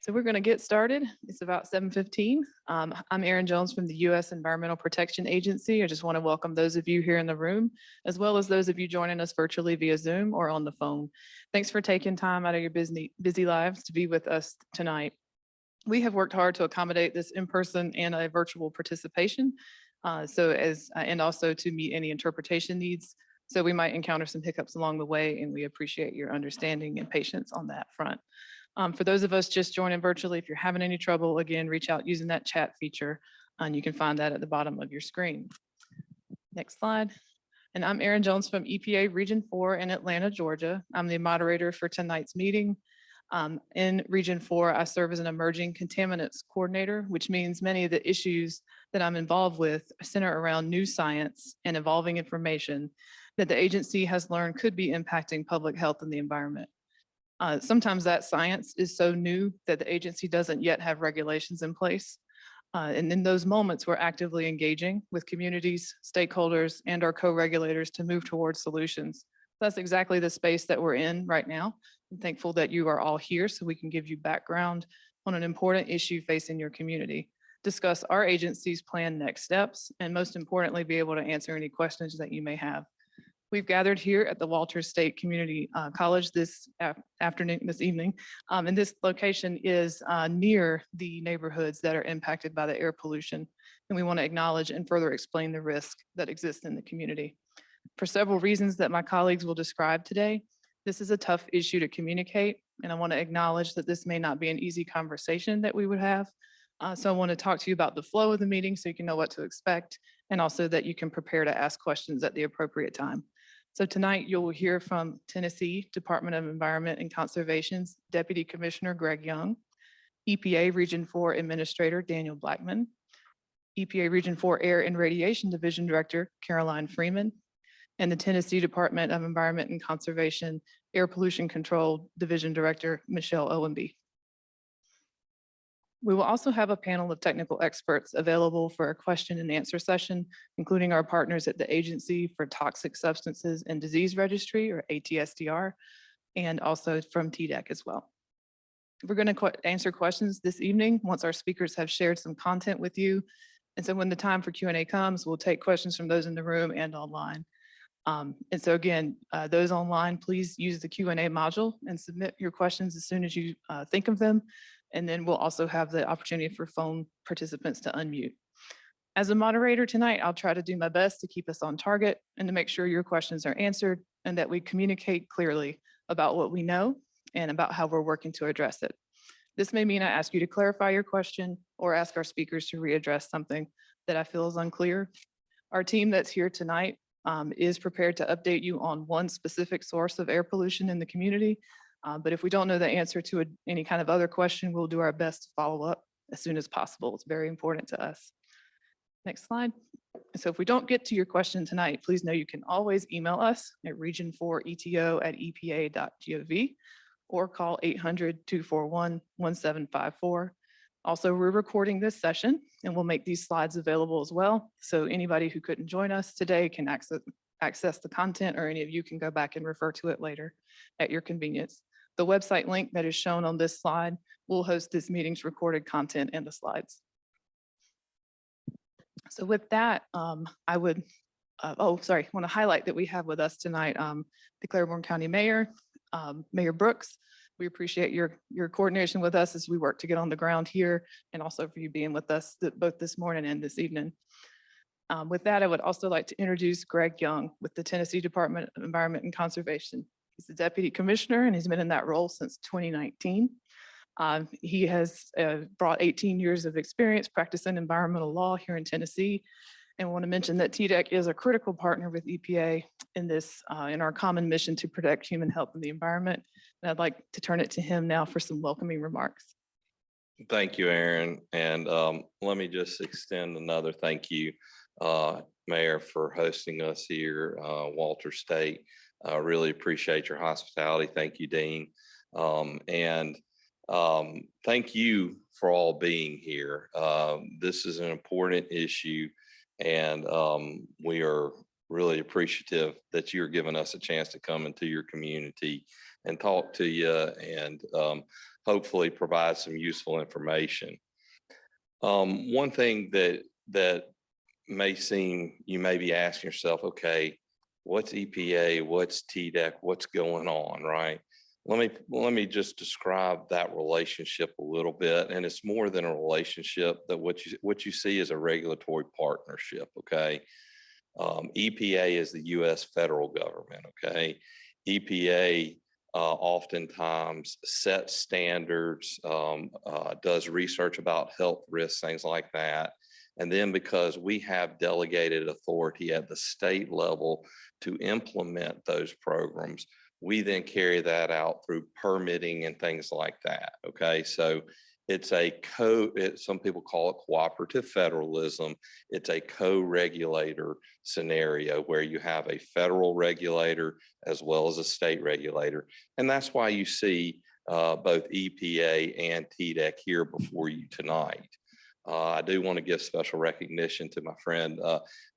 So we're going to get started. It's about 7:15. I'm Erin Jones from the U.S. Environmental Protection Agency. I just want to welcome those of you here in the room, as well as those of you joining us virtually via Zoom or on the phone. Thanks for taking time out of your busy lives to be with us tonight. We have worked hard to accommodate this in-person and a virtual participation, and also to meet any interpretation needs. So we might encounter some hiccups along the way, and we appreciate your understanding and patience on that front. For those of us just joining virtually, if you're having any trouble, again, reach out using that chat feature, and you can find that at the bottom of your screen. Next slide. And I'm Erin Jones from EPA Region 4 in Atlanta, Georgia. I'm the moderator for tonight's meeting. In Region 4, I serve as an emerging contaminants coordinator, which means many of the issues that I'm involved with center around new science and evolving information that the agency has learned could be impacting public health and the environment. Sometimes that science is so new that the agency doesn't yet have regulations in place. And in those moments, we're actively engaging with communities, stakeholders, and our co-regulators to move towards solutions. That's exactly the space that we're in right now. I'm thankful that you are all here so we can give you background on an important issue facing your community, discuss our agency's planned next steps, and most importantly, be able to answer any questions that you may have. We've gathered here at the Walters State Community College this evening, and this location is near the neighborhoods that are impacted by the air pollution. And we want to acknowledge and further explain the risk that exists in the community. For several reasons that my colleagues will describe today, this is a tough issue to communicate, and I want to acknowledge that this may not be an easy conversation that we would have. So I want to talk to you about the flow of the meeting so you can know what to expect, and also that you can prepare to ask questions at the appropriate time. So tonight you'll hear from Tennessee Department of Environment and Conservation's Deputy Commissioner Greg Young, EPA Region 4 Administrator Daniel Blackman, EPA Region 4 Air and Radiation Division Director Caroline Freeman, and the Tennessee Department of Environment and Conservation Air Pollution Control Division Director Michelle Owenby. We will also have a panel of technical experts available for a question and answer session, including our partners at the Agency for Toxic Substances and Disease Registry, or ATSDR, and also from TDEC as well. We're going to answer questions this evening once our speakers have shared some content with you. And so when the time for Q&A comes, we'll take questions from those in the room and online. And so again, those online, please use the Q&A module and submit your questions as soon as you think of them. And then we'll also have the opportunity for phone participants to unmute. As a moderator tonight, I'll try to do my best to keep us on target and to make sure your questions are answered and that we communicate clearly about what we know and about how we're working to address it. This may mean I ask you to clarify your question or ask our speakers to readdress something that I feel is unclear. Our team that's here tonight is prepared to update you on one specific source of air pollution in the community. But if we don't know the answer to any kind of other question, we'll do our best to follow up as soon as possible. It's very important to us. Next slide. So if we don't get to your question tonight, please know you can always email us at region4eto@epa.gov or call 800-241-1754. Also, we're recording this session and we'll make these slides available as well. So anybody who couldn't join us today can access the content, or any of you can go back and refer to it later at your convenience. The website link that is shown on this slide will host this meeting's recorded content and the slides. So with that, I would, want to highlight that we have with us tonight the Claiborne County Mayor, Mayor Brooks. We appreciate your coordination with us as we work to get on the ground here, and also for you being with us both this morning and this evening. With that, I would also like to introduce Greg Young with the Tennessee Department of Environment and Conservation. He's the Deputy Commissioner and he's been in that role since 2019. He has brought 18 years of experience practicing environmental law here in Tennessee. And I want to mention that TDEC is a critical partner with EPA in our common mission to protect human health and the environment. And I'd like to turn it to him now for some welcoming remarks. Thank you, Erin. And let me just extend another thank you, Mayor, for hosting us here, Walters State. I really appreciate your hospitality. Thank you, Dean. Thank you for all being here. This is an important issue, and we are really appreciative that you're giving us a chance to come into your community and talk to you and hopefully provide some useful information. One thing that you may be asking yourself, okay, what's EPA, what's TDEC, what's going on, right? Let me just describe that relationship a little bit. And it's more than a relationship. That what you see is a regulatory partnership, okay? EPA is the US federal government, okay? EPA oftentimes sets standards, does research about health risks, things like that. And then because we have delegated authority at the state level to implement those programs, we then carry that out through permitting and things like that, okay? So it's some people call it cooperative federalism. It's a co-regulator scenario where you have a federal regulator as well as a state regulator. And that's why you see both EPA and TDEC here before you tonight. I do want to give special recognition to my friend,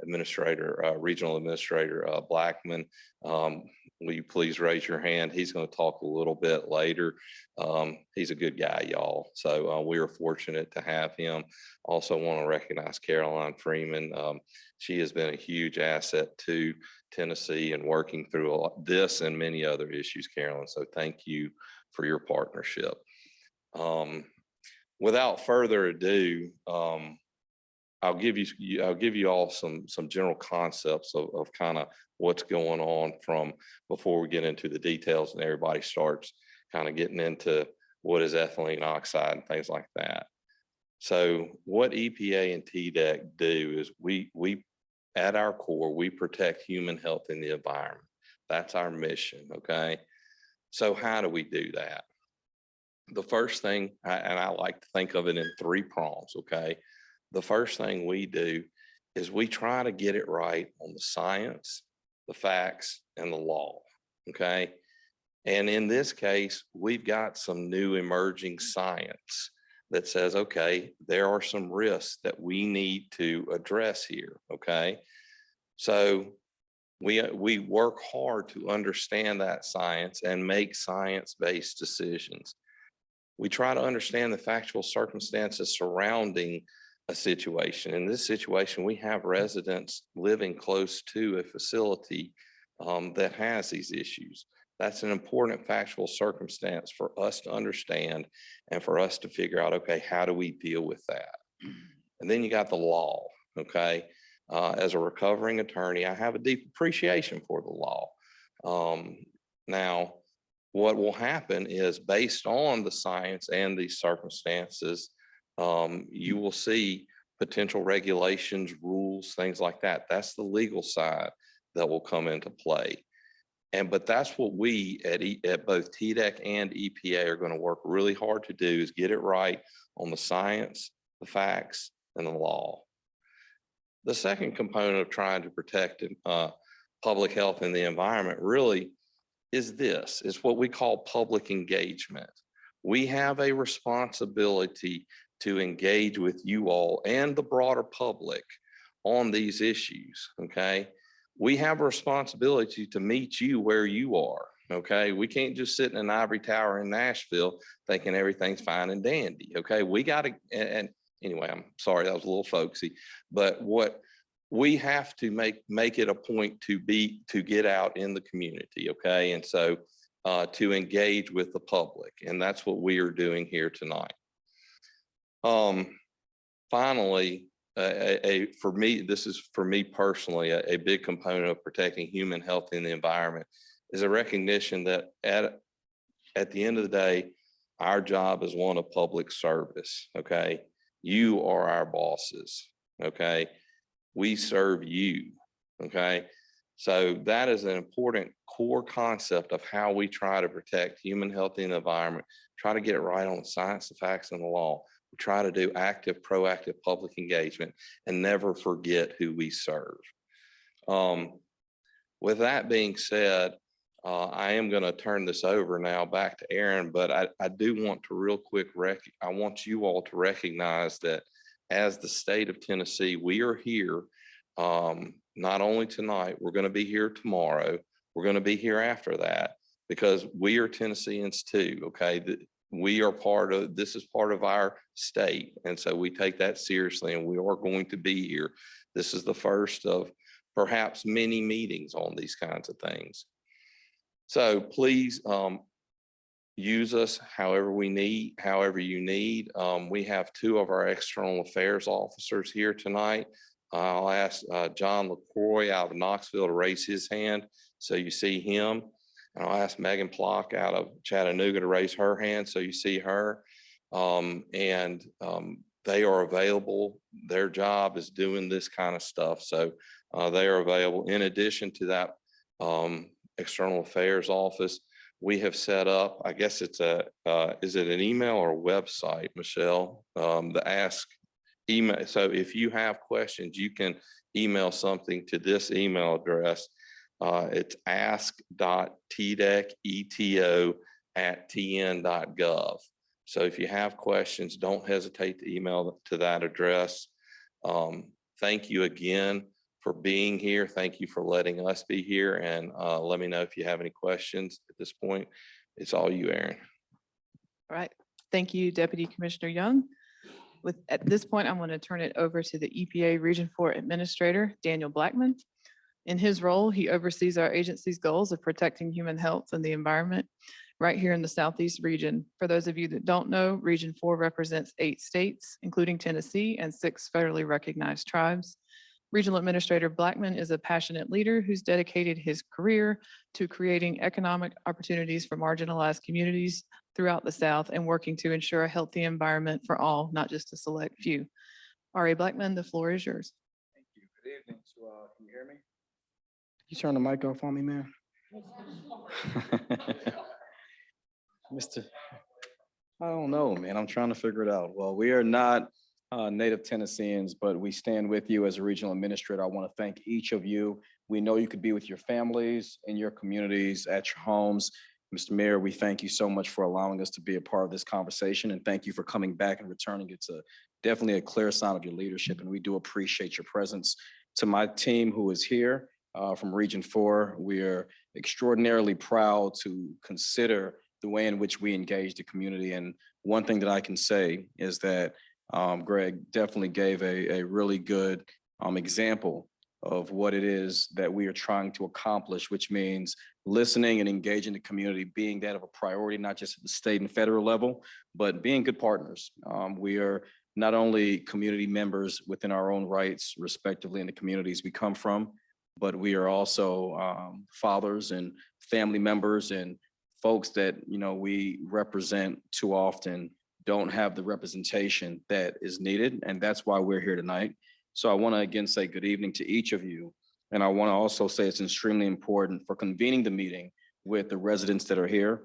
Regional Administrator Blackman. Will you please raise your hand? He's going to talk a little bit later. He's a good guy, y'all. So we are fortunate to have him. Also want to recognize Caroline Freeman. She has been a huge asset to Tennessee and working through this and many other issues, Carolyn. So thank you for your partnership. Without further ado, I'll give you all some general concepts of kind of what's going on from before we get into the details and everybody starts kind of getting into what is ethylene oxide and things like that. So what EPA and TDEC do is we at our core, we protect human health and the environment. That's our mission, okay? So how do we do that? The first thing, and I like to think of it in 3 prongs, okay? The first thing we do is we try to get it right on the science, the facts, and the law, okay? And in this case, we've got some new emerging science that says, okay, there are some risks that we need to address here, okay? So we work hard to understand that science and make science-based decisions. We try to understand the factual circumstances surrounding a situation. In this situation, we have residents living close to a facility that has these issues. That's an important factual circumstance for us to understand and for us to figure out, okay, how do we deal with that? And then you got the law, okay? As a recovering attorney, I have a deep appreciation for the law. Now, what will happen is based on the science and these circumstances, you will see potential regulations, rules, things like that. That's the legal side that will come into play. But that's what we at both TDEC and EPA are going to work really hard to do, is get it right on the science, the facts, and the law. The second component of trying to protect public health and the environment really is what we call public engagement. We have a responsibility to engage with you all and the broader public on these issues, okay? We have a responsibility to meet you where you are, okay? We can't just sit in an ivory tower in Nashville thinking everything's fine and dandy, okay? We got to, and anyway, I'm sorry, that was a little folksy, but what we have to make it a point to get out in the community, okay? And so to engage with the public, and that's what we are doing here tonight. Finally, for me, this is for me personally, a big component of protecting human health and the environment is a recognition that at the end of the day, our job is one of public service, okay? You are our bosses, okay? We serve you, okay? So that is an important core concept of how we try to protect human health and the environment, try to get it right on the science, the facts, and the law. We try to do active, proactive public engagement and never forget who we serve. With that being said, I am going to turn this over now back to Aaron, but I do want to real quick, I want you all to recognize that as the state of Tennessee, we are here not only tonight, we're going to be here tomorrow. We're going to be here after that because we are Tennesseans too. Okay. We are this is part of our state. And so we take that seriously and we are going to be here. This is the first of perhaps many meetings on these kinds of things. So please use us however you need. We have two of our external affairs officers here tonight. I'll ask John LaCroix out of Knoxville to raise his hand so you see him. And I'll ask Megan Plock out of Chattanooga to raise her hand so you see her. They are available. Their job is doing this kind of stuff. So they are available. In addition to that external affairs office, we have set up, I guess it's is it an email or a website, Michelle? The ask email. So if you have questions, you can email something to this email address. It's ask.tdeceto@tn.gov. So if you have questions, don't hesitate to email to that address. Thank you again for being here. Thank you for letting us be here. And let me know if you have any questions at this point. It's all you, Aaron. All right. Thank you, Deputy Commissioner Young. At this point, I'm going to turn it over to the EPA Region 4 Administrator, Daniel Blackman. In his role, he oversees our agency's goals of protecting human health and the environment right here in the Southeast region. For those of you that don't know, Region 4 represents 8 states, including Tennessee, and 6 federally recognized tribes. Regional Administrator Blackman is a passionate leader who's dedicated his career to creating economic opportunities for marginalized communities throughout the South and working to ensure a healthy environment for all, not just a select few. R.A. Blackman, the floor is yours. Thank you. Good evening. Can you hear me? You turn the mic off on me, man. I don't know, man. I'm trying to figure it out. Well, we are not native Tennesseans, but we stand with you as a regional administrator. I want to thank each of you. We know you could be with your families, in your communities, at your homes. Mr. Mayor, we thank you so much for allowing us to be a part of this conversation, and thank you for coming back and returning. It's definitely a clear sign of your leadership, and we do appreciate your presence. To my team who is here from Region 4, we are extraordinarily proud to consider the way in which we engage the community. And one thing that I can say is that Greg definitely gave a really good example of what it is that we are trying to accomplish, which means listening and engaging the community, being that of a priority, not just at the state and federal level, but being good partners. We are not only community members within our own rights, respectively, in the communities we come from, but we are also fathers and family members and folks that, you know, we represent too often don't have the representation that is needed. And that's why we're here tonight. So I want to again say good evening to each of you. And I want to also say it's extremely important for convening the meeting with the residents that are here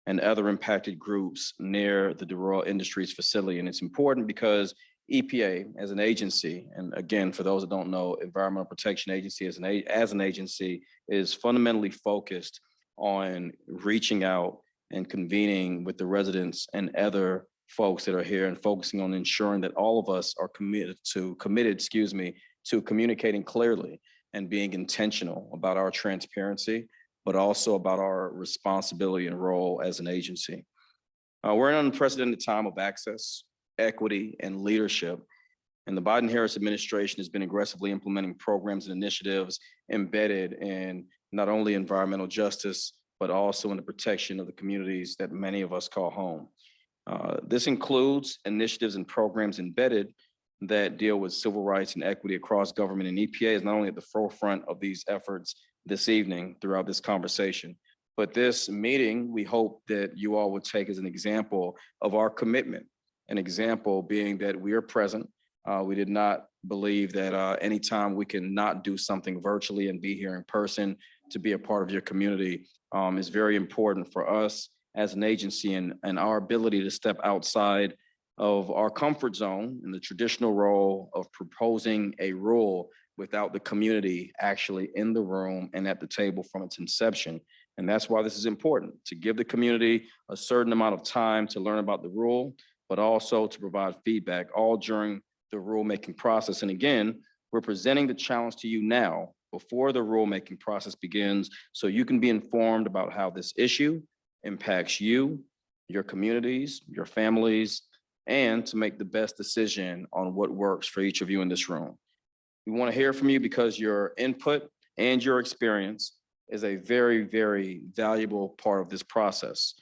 and other impacted groups near the DeRoyal Industries facility. And it's important because EPA as an agency, and again, for those that don't know, Environmental Protection Agency as an agency is fundamentally focused on reaching out and convening with the residents and other folks that are here and focusing on ensuring that all of us are committed to communicating clearly and being intentional about our transparency, but also about our responsibility and role as an agency. We're in an unprecedented time of access, equity, and leadership. And the Biden-Harris administration has been aggressively implementing programs and initiatives embedded in not only environmental justice, but also in the protection of the communities that many of us call home. This includes initiatives and programs embedded that deal with civil rights and equity across government, and EPA is not only at the forefront of these efforts this evening throughout this conversation, but this meeting, we hope that you all would take as an example of our commitment, an example being that we are present. We did not believe that anytime we can not do something virtually and be here in person to be a part of your community is very important for us as an agency, and our ability to step outside of our comfort zone in the traditional role of proposing a rule without the community actually in the room and at the table from its inception. And that's why this is important, to give the community a certain amount of time to learn about the rule, but also to provide feedback all during the rulemaking process. And again, we're presenting the challenge to you now before the rulemaking process begins, so you can be informed about how this issue impacts you, your communities, your families, and to make the best decision on what works for each of you in this room. We want to hear from you because your input and your experience is a very, very valuable part of this process.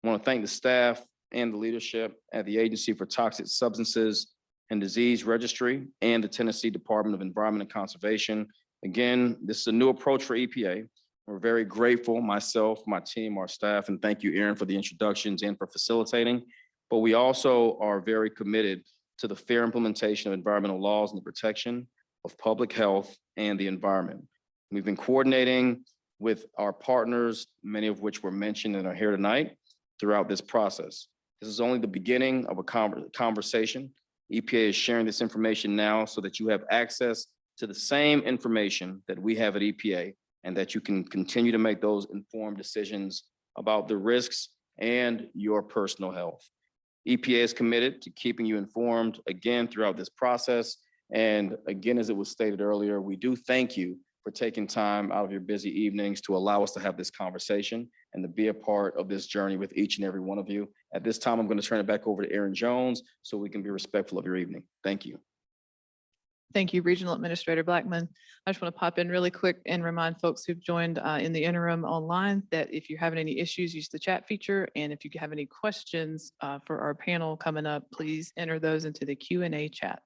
I want to thank the staff and the leadership at the Agency for Toxic Substances and Disease Registry and the Tennessee Department of Environment and Conservation. Again, this is a new approach for EPA. We're very grateful, myself, my team, our staff, and thank you, Aaron, for the introductions and for facilitating. But we also are very committed to the fair implementation of environmental laws and the protection of public health and the environment. We've been coordinating with our partners, many of which were mentioned and are here tonight, throughout this process. This is only the beginning of a conversation. EPA is sharing this information now so that you have access to the same information that we have at EPA and that you can continue to make those informed decisions about the risks and your personal health. EPA is committed to keeping you informed again throughout this process. And again, as it was stated earlier, we do thank you for taking time out of your busy evenings to allow us to have this conversation and to be a part of this journey with each and every one of you. At this time, I'm going to turn it back over to Aaron Jones so we can be respectful of your evening. Thank you. Thank you, Regional Administrator Blackman. I just want to pop in really quick and remind folks who've joined in the interim online that if you're having any issues, use the chat feature. And if you have any questions for our panel coming up, please enter those into the Q&A chat.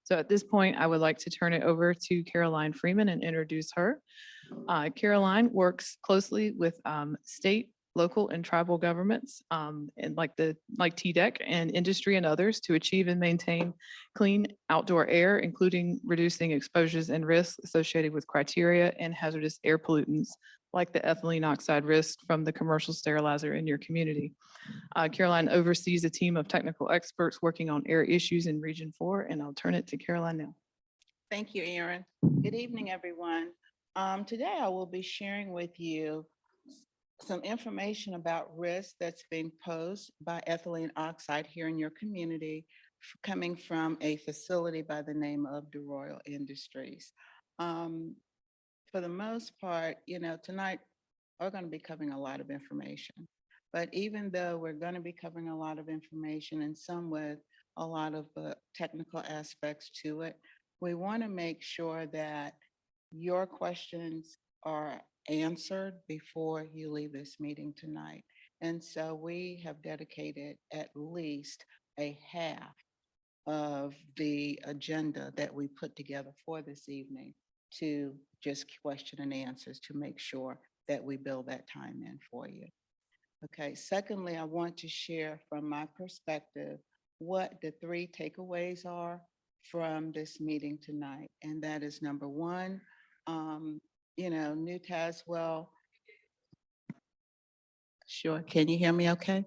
So at this point, I would like to turn it over to Caroline Freeman and introduce her. Caroline works closely with state, local, and tribal governments and like TDEC and industry and others to achieve and maintain clean outdoor air, including reducing exposures and risks associated with criteria and hazardous air pollutants like the ethylene oxide risk from the commercial sterilizer in your community. Caroline oversees a team of technical experts working on air issues in Region 4, and I'll turn it to Caroline now. Thank you, Aaron. Good evening, everyone. Today I will be sharing with you some information about risk that's being posed by ethylene oxide here in your community, coming from a facility by the name of DeRoyal Industries. For the most part, tonight we're going to be covering a lot of information. But even though we're going to be covering a lot of information and some with a lot of technical aspects to it, we want to make sure that your questions are answered before you leave this meeting tonight. And so we have dedicated at least a half of the agenda that we put together for this evening to just question and answers to make sure that we build that time in for you. Okay, secondly, I want to share from my perspective what the 3 takeaways are from this meeting tonight. And that is number 1, New Tazewell. Sure, can you hear me okay?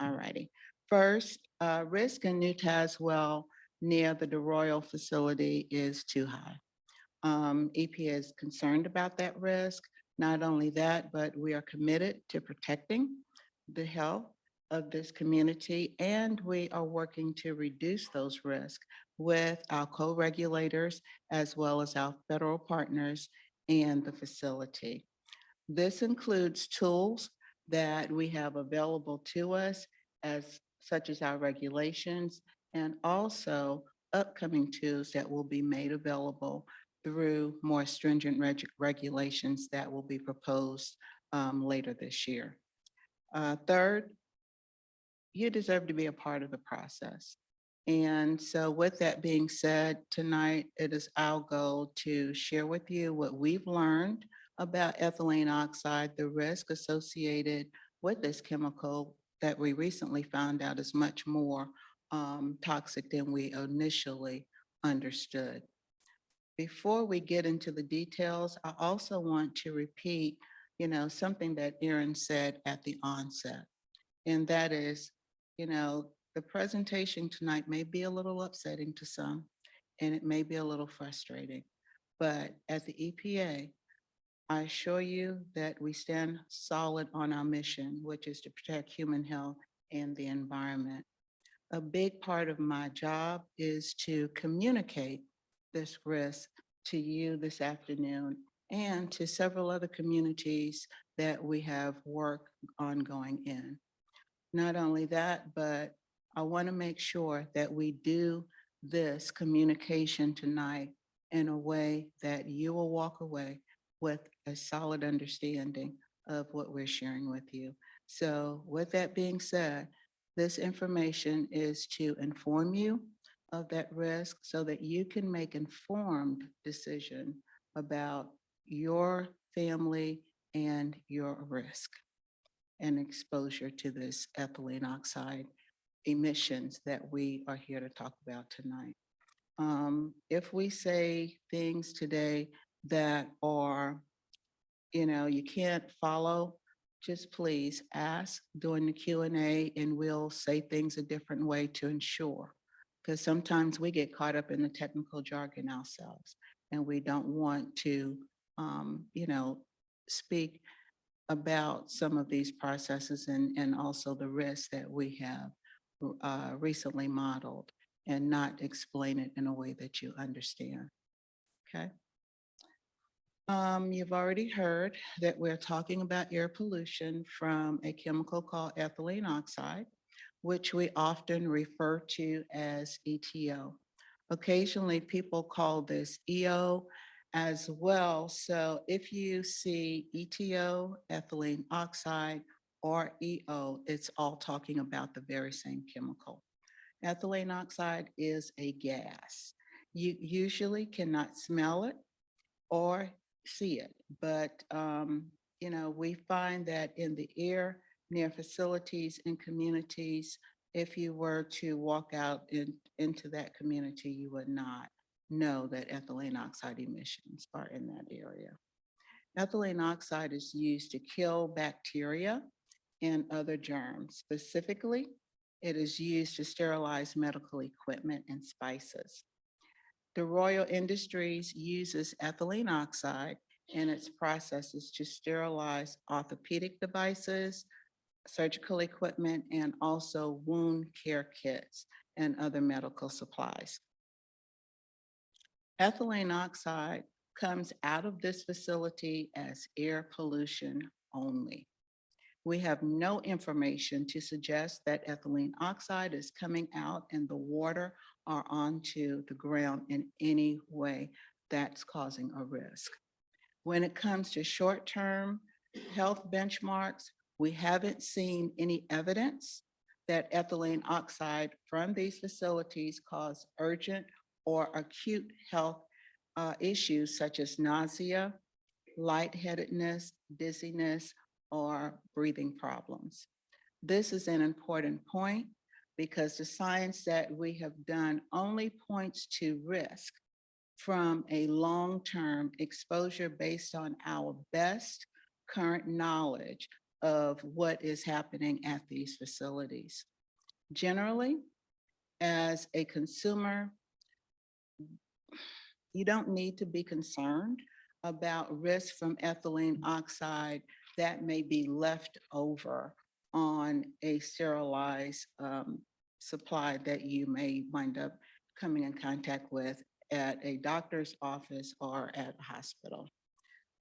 All righty. First, risk in New Tazewell near the DeRoyal facility is too high. EPA is concerned about that risk. Not only that, but we are committed to protecting the health of this community, and we are working to reduce those risks with our co-regulators as well as our federal partners and the facility. This includes tools that we have available to us, such as our regulations, and also upcoming tools that will be made available through more stringent regulations that will be proposed later this year. Third, you deserve to be a part of the process. And so with that being said, tonight, it is our goal to share with you what we've learned about ethylene oxide, the risk associated with this chemical that we recently found out is much more toxic than we initially understood. Before we get into the details, I also want to repeat, something that Aaron said at the onset, and that is, the presentation tonight may be a little upsetting to some, and it may be a little frustrating, but at the EPA, I assure you that we stand solid on our mission, which is to protect human health and the environment. A big part of my job is to communicate this risk to you this afternoon and to several other communities that we have work ongoing in. Not only that, but I want to make sure that we do this communication tonight in a way that you will walk away with a solid understanding of what we're sharing with you. So with that being said, this information is to inform you of that risk so that you can make informed decision about your family and your risk and exposure to this ethylene oxide emissions that we are here to talk about tonight. If we say things today that are, you can't follow, just please ask during the Q&A and we'll say things a different way to ensure. Because sometimes we get caught up in the technical jargon ourselves and we don't want to, speak about some of these processes and also the risks that we have recently modeled and not explain it in a way that you understand. Okay. You've already heard that we're talking about air pollution from a chemical called ethylene oxide, which we often refer to as EtO. Occasionally, people call this EO as well. So if you see EtO, ethylene oxide, or EO, it's all talking about the very same chemical. Ethylene oxide is a gas. You usually cannot smell it or see it, but we find that in the air near facilities and communities, if you were to walk out into that community, you would not know that ethylene oxide emissions are in that area. Ethylene oxide is used to kill bacteria and other germs. Specifically, it is used to sterilize medical equipment and spices. DeRoyal Industries uses ethylene oxide in its processes to sterilize orthopedic devices, surgical equipment, and also wound care kits and other medical supplies. Ethylene oxide comes out of this facility as air pollution only. We have no information to suggest that ethylene oxide is coming out in the water or onto the ground in any way that's causing a risk. When it comes to short-term health benchmarks, we haven't seen any evidence that ethylene oxide from these facilities cause urgent or acute health issues such as nausea, lightheadedness, dizziness, or breathing problems. This is an important point because the science that we have done only points to risk from a long-term exposure based on our best current knowledge of what is happening at these facilities. Generally, as a consumer, you don't need to be concerned about risk from ethylene oxide that may be left over on a sterilized supply that you may wind up coming in contact with at a doctor's office or at a hospital.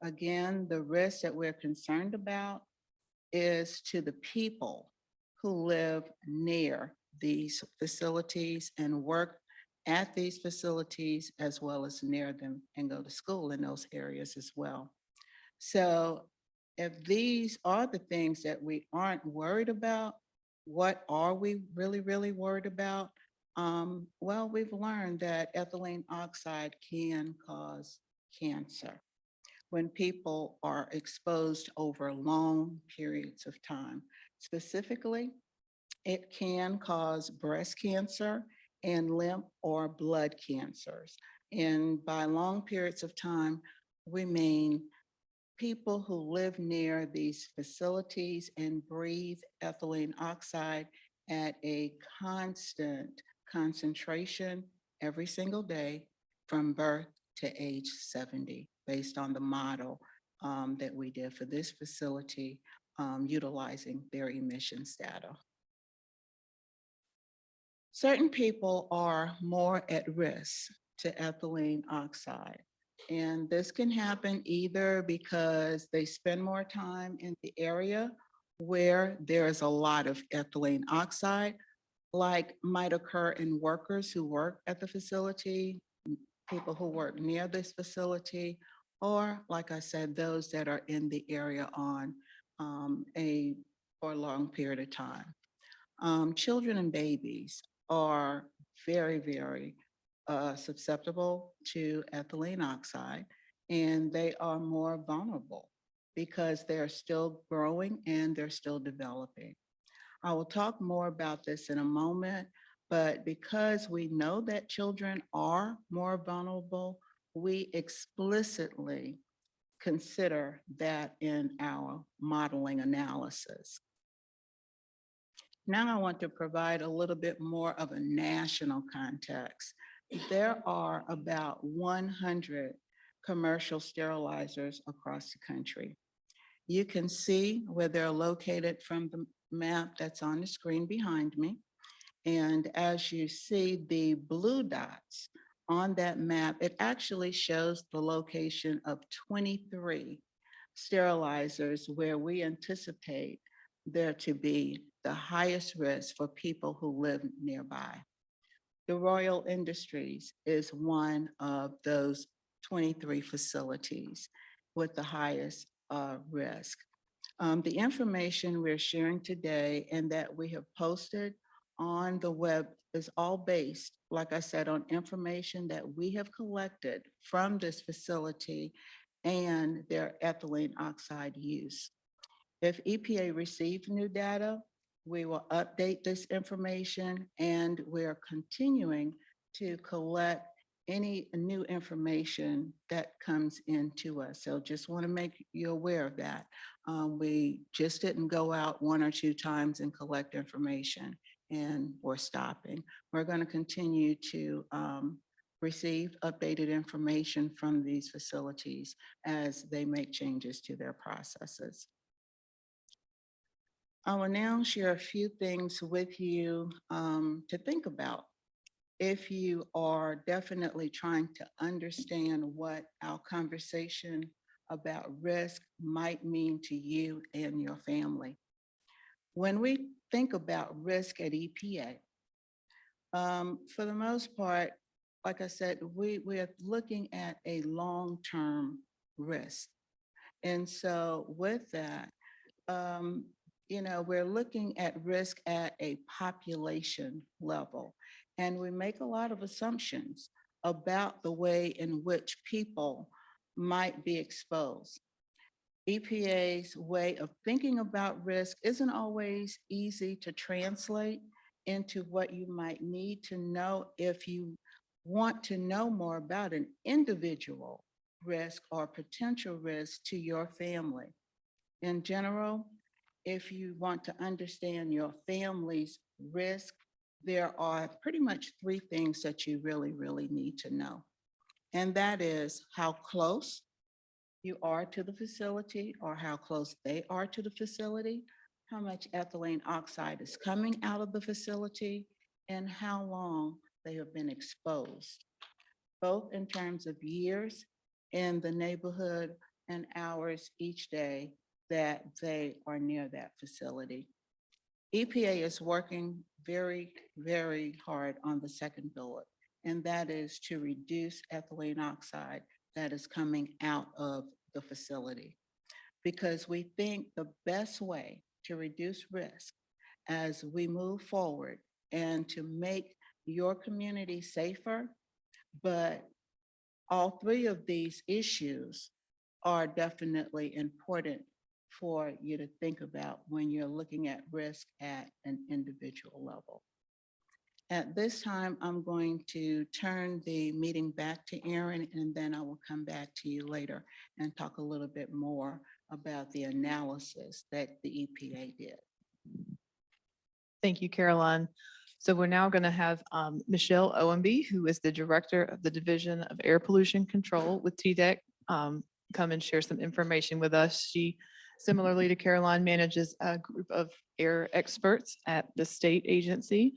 Again, the risk that we're concerned about is to the people who live near these facilities and work at these facilities as well as near them and go to school in those areas as well. So if these are the things that we aren't worried about, what are we really, really worried about? Well, we've learned that ethylene oxide can cause cancer when people are exposed over long periods of time. Specifically, it can cause breast cancer and lymph or blood cancers. And by long periods of time, we mean people who live near these facilities and breathe ethylene oxide at a constant concentration every single day from birth to age 70, based on the model that we did for this facility utilizing their emissions data. Certain people are more at risk to ethylene oxide And this can happen either because they spend more time in the area where there is a lot of ethylene oxide, like might occur in workers who work at the facility, people who work near this facility, or like I said, those that are in the area on for a long period of time. Children and babies are very susceptible to ethylene oxide, and they are more vulnerable because they're still growing and they're still developing. I will talk more about this in a moment, but because we know that children are more vulnerable, we explicitly consider that in our modeling analysis. Now I want to provide a little bit more of a national context. There are about 100 commercial sterilizers across the country. You can see where they're located from the map that's on the screen behind me. And as you see the blue dots on that map, it actually shows the location of 23 sterilizers where we anticipate there to be the highest risk for people who live nearby. DeRoyal Industries is one of those 23 facilities with the highest risk. The information we're sharing today and that we have posted on the web is all based, like I said, on information that we have collected from this facility and their ethylene oxide use. If EPA receives new data, we will update this information, and we're continuing to collect any new information that comes into us. So just want to make you aware of that. We just didn't go out 1 or 2 times and collect information and we're stopping. We're going to continue to receive updated information from these facilities as they make changes to their processes. I will now share a few things with you to think about if you are definitely trying to understand what our conversation about risk might mean to you and your family. When we think about risk at EPA, for the most part, like I said, we are looking at a long-term risk. And so with that, we're looking at risk at a population level, and we make a lot of assumptions about the way in which people might be exposed. EPA's way of thinking about risk isn't always easy to translate into what you might need to know if you want to know more about an individual risk or potential risk to your family. In general, if you want to understand your family's risk, there are pretty much 3 things that you really need to know. And that is how close you are to the facility or how close they are to the facility, how much ethylene oxide is coming out of the facility, and how long they have been exposed, both in terms of years in the neighborhood and hours each day that they are near that facility. EPA is working very hard on the second bullet, and that is to reduce ethylene oxide that is coming out of the facility. Because we think the best way to reduce risk as we move forward and to make your community safer, but all 3 of these issues are definitely important for you to think about when you're looking at risk at an individual level. At this time, I'm going to turn the meeting back to Erin, and then I will come back to you later and talk a little bit more about the analysis that the EPA did. Thank you, Caroline. So we're now going to have Michelle Owenby, who is the Director of the Division of Air Pollution Control with TDEC, come and share some information with us. She, similarly to Caroline, manages a group of air experts at the state agency.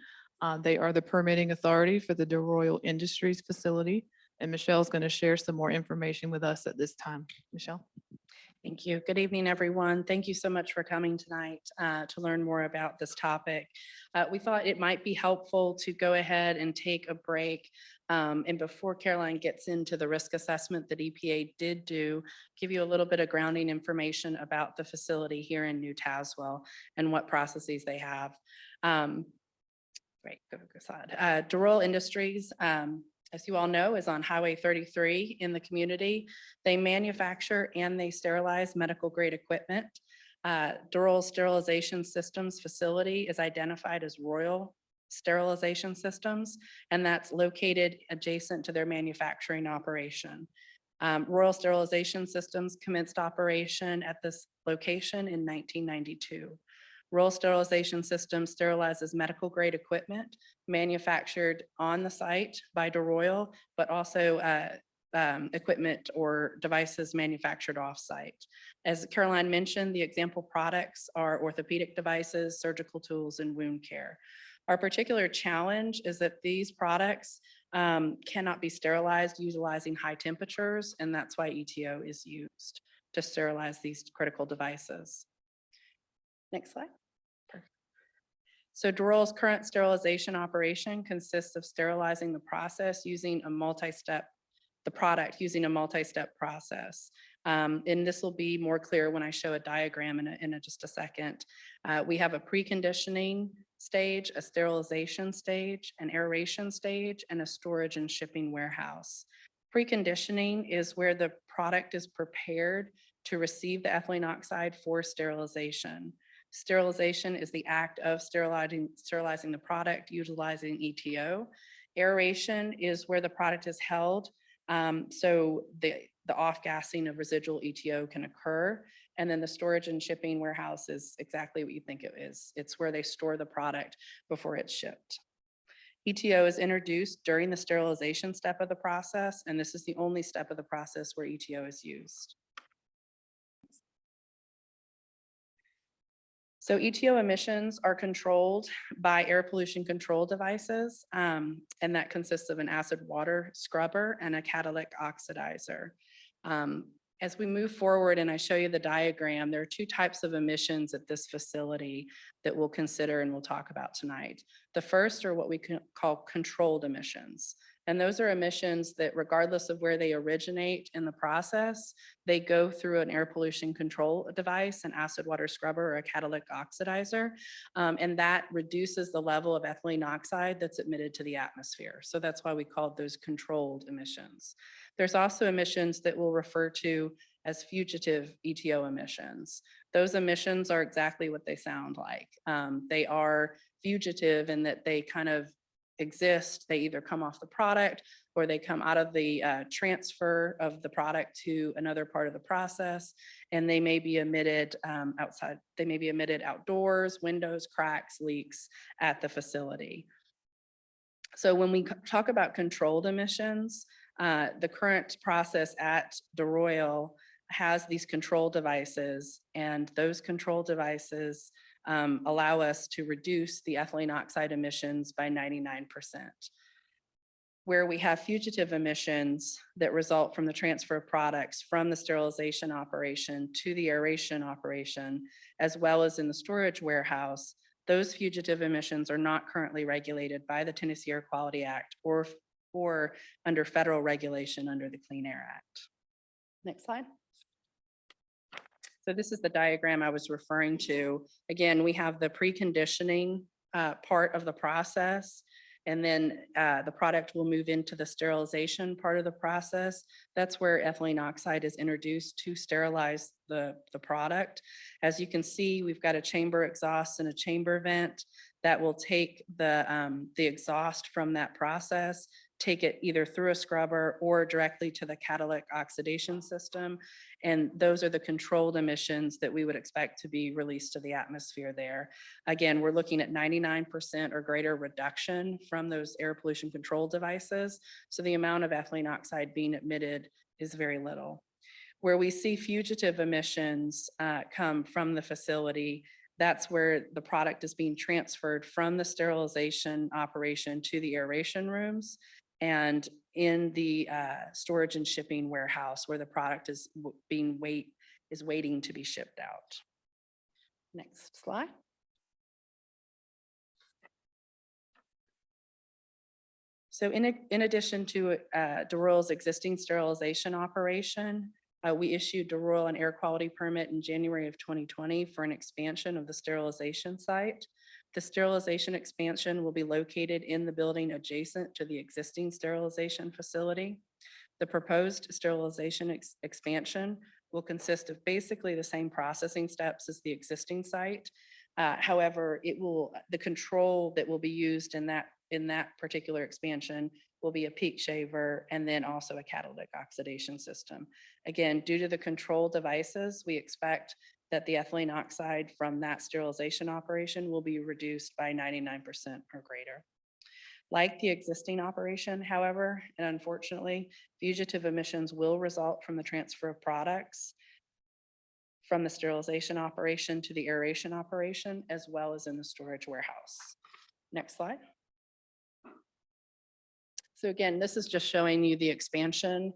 They are the permitting authority for the DeRoyal Industries facility. And Michelle's going to share some more information with us at this time. Michelle? Thank you. Good evening, everyone. Thank you so much for coming tonight to learn more about this topic. We thought it might be helpful to go ahead and take a break. And before Caroline gets into the risk assessment that EPA did do, give you a little bit of grounding information about the facility here in New Tazewell and what processes they have. Great, go slide. DeRoyal Industries, as you all know, is on Highway 33 in the community. They manufacture and they sterilize medical grade equipment. DeRoyal Sterilization Systems facility is identified as Royal Sterilization Systems, and that's located adjacent to their manufacturing operation. Royal Sterilization Systems commenced operation at this location in 1992. Royal Sterilization Systems sterilizes medical grade equipment manufactured on the site by DeRoyal, but also equipment or devices manufactured off-site. As Caroline mentioned, the example products are orthopedic devices, surgical tools, and wound care. Our particular challenge is that these products cannot be sterilized utilizing high temperatures, and that's why EtO is used to sterilize these critical devices. Next slide. Perfect. So DeRoyal's current sterilization operation consists of sterilizing the process using a multi-step, the product using a multi-step process. And this will be more clear when I show a diagram in just a second. We have a preconditioning stage, a sterilization stage, an aeration stage, and a storage and shipping warehouse. Preconditioning is where the product is prepared to receive the ethylene oxide for sterilization. Sterilization is the act of sterilizing the product utilizing EtO. Aeration is where the product is held, so the off-gassing of residual EtO can occur. And then the storage and shipping warehouse is exactly what you think it is. It's where they store the product before it's shipped. EtO is introduced during the sterilization step of the process, and this is the only step of the process where EtO is used. So EtO emissions are controlled by air pollution control devices, and that consists of an acid water scrubber and a catalytic oxidizer. As we move forward and I show you the diagram, there are two types of emissions at this facility that we'll consider and we'll talk about tonight. The first are what we call controlled emissions. And those are emissions that regardless of where they originate in the process, they go through an air pollution control device, an acid water scrubber or a catalytic oxidizer. And that reduces the level of ethylene oxide that's emitted to the atmosphere. So that's why we call those controlled emissions. There's also emissions that we'll refer to as fugitive EtO emissions. Those emissions are exactly what they sound like. They are fugitive in that they kind of exist. They either come off the product or they come out of the transfer of the product to another part of the process, and they may be emitted outside. They may be emitted outdoors, windows, cracks, leaks at the facility. So when we talk about controlled emissions, the current process at DeRoyal has these control devices, and those control devices allow us to reduce the ethylene oxide emissions by 99%. Where we have fugitive emissions that result from the transfer of products from the sterilization operation to the aeration operation, as well as in the storage warehouse, those fugitive emissions are not currently regulated by the Tennessee Air Quality Act or under federal regulation under the Clean Air Act. Next slide. So this is the diagram I was referring to. Again, we have the preconditioning part of the process, and then the product will move into the sterilization part of the process. That's where ethylene oxide is introduced to sterilize the product. As you can see, we've got a chamber exhaust and a chamber vent that will take the exhaust from that process, take it either through a scrubber or directly to the catalytic oxidation system. And those are the controlled emissions that we would expect to be released to the atmosphere there. Again, we're looking at 99% or greater reduction from those air pollution control devices. So the amount of ethylene oxide being emitted is very little. Where we see fugitive emissions come from the facility, that's where the product is being transferred from the sterilization operation to the aeration rooms. And in the storage and shipping warehouse where the product is waiting to be shipped out. Next slide. So in addition to DeRoyal's existing sterilization operation, we issued DeRoyal an air quality permit in January of 2020 for an expansion of the sterilization site. The sterilization expansion will be located in the building adjacent to the existing sterilization facility. The proposed sterilization expansion will consist of basically the same processing steps as the existing site. However, the control that will be used in that particular expansion will be a peak shaver and then also a catalytic oxidation system. Again, due to the control devices, we expect that the ethylene oxide from that sterilization operation will be reduced by 99% or greater. Like the existing operation, however, and unfortunately, fugitive emissions will result from the transfer of products from the sterilization operation to the aeration operation, as well as in the storage warehouse. Next slide. So again, this is just showing you the expansion.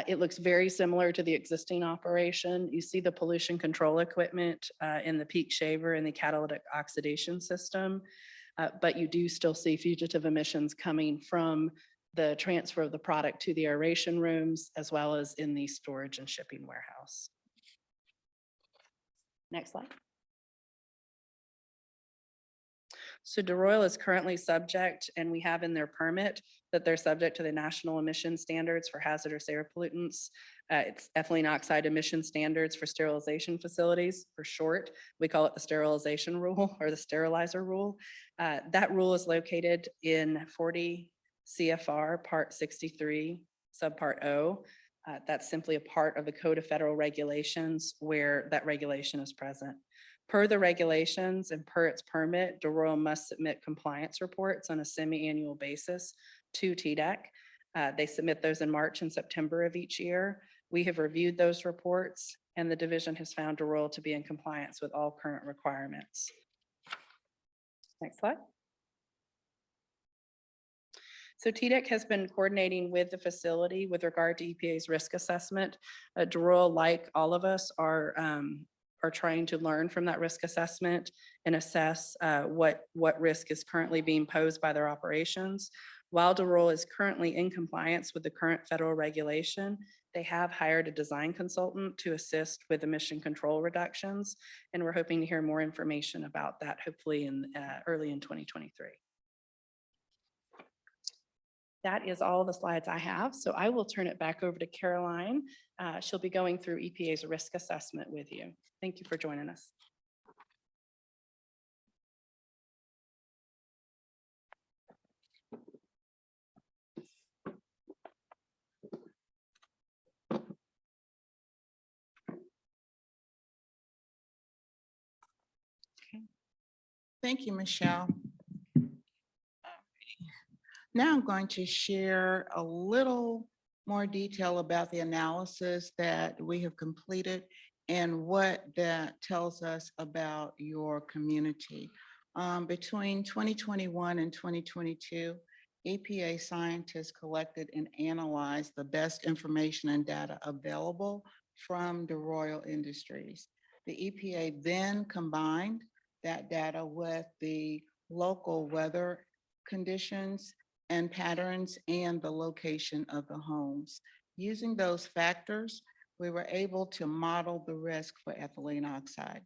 It looks very similar to the existing operation. You see the pollution control equipment in the peak shaver and the catalytic oxidation system, but you do still see fugitive emissions coming from the transfer of the product to the aeration rooms, as well as in the storage and shipping warehouse. Next slide. So DeRoyal is currently subject, and we have in their permit that they're subject to the national emission standards for hazardous air pollutants. It's ethylene oxide emission standards for sterilization facilities. For short, we call it the sterilization rule or the sterilizer rule. That rule is located in 40 CFR Part 63, Subpart O. That's simply a part of the Code of Federal Regulations where that regulation is present. Per the regulations and per its permit, DeRoyal must submit compliance reports on a semi-annual basis to TDEC. They submit those in March and September of each year. We have reviewed those reports, and the division has found DeRoyal to be in compliance with all current requirements. Next slide. So TDEC has been coordinating with the facility with regard to EPA's risk assessment. DeRoyal, like all of us, are trying to learn from that risk assessment and assess what risk is currently being posed by their operations. While DeRoyal is currently in compliance with the current federal regulation, they have hired a design consultant to assist with emission control reductions, and we're hoping to hear more information about that hopefully early in 2023. That is all the slides I have, so I will turn it back over to Caroline. She'll be going through EPA's risk assessment with you. Thank you for joining us. Thank you, Michelle. Now I'm going to share a little more detail about the analysis that we have completed and what that tells us about your community. Between 2021 and 2022, EPA scientists collected and analyzed the best information and data available from DeRoyal Industries. The EPA then combined that data with the local weather conditions and patterns and the location of the homes. Using those factors, we were able to model the risk for ethylene oxide.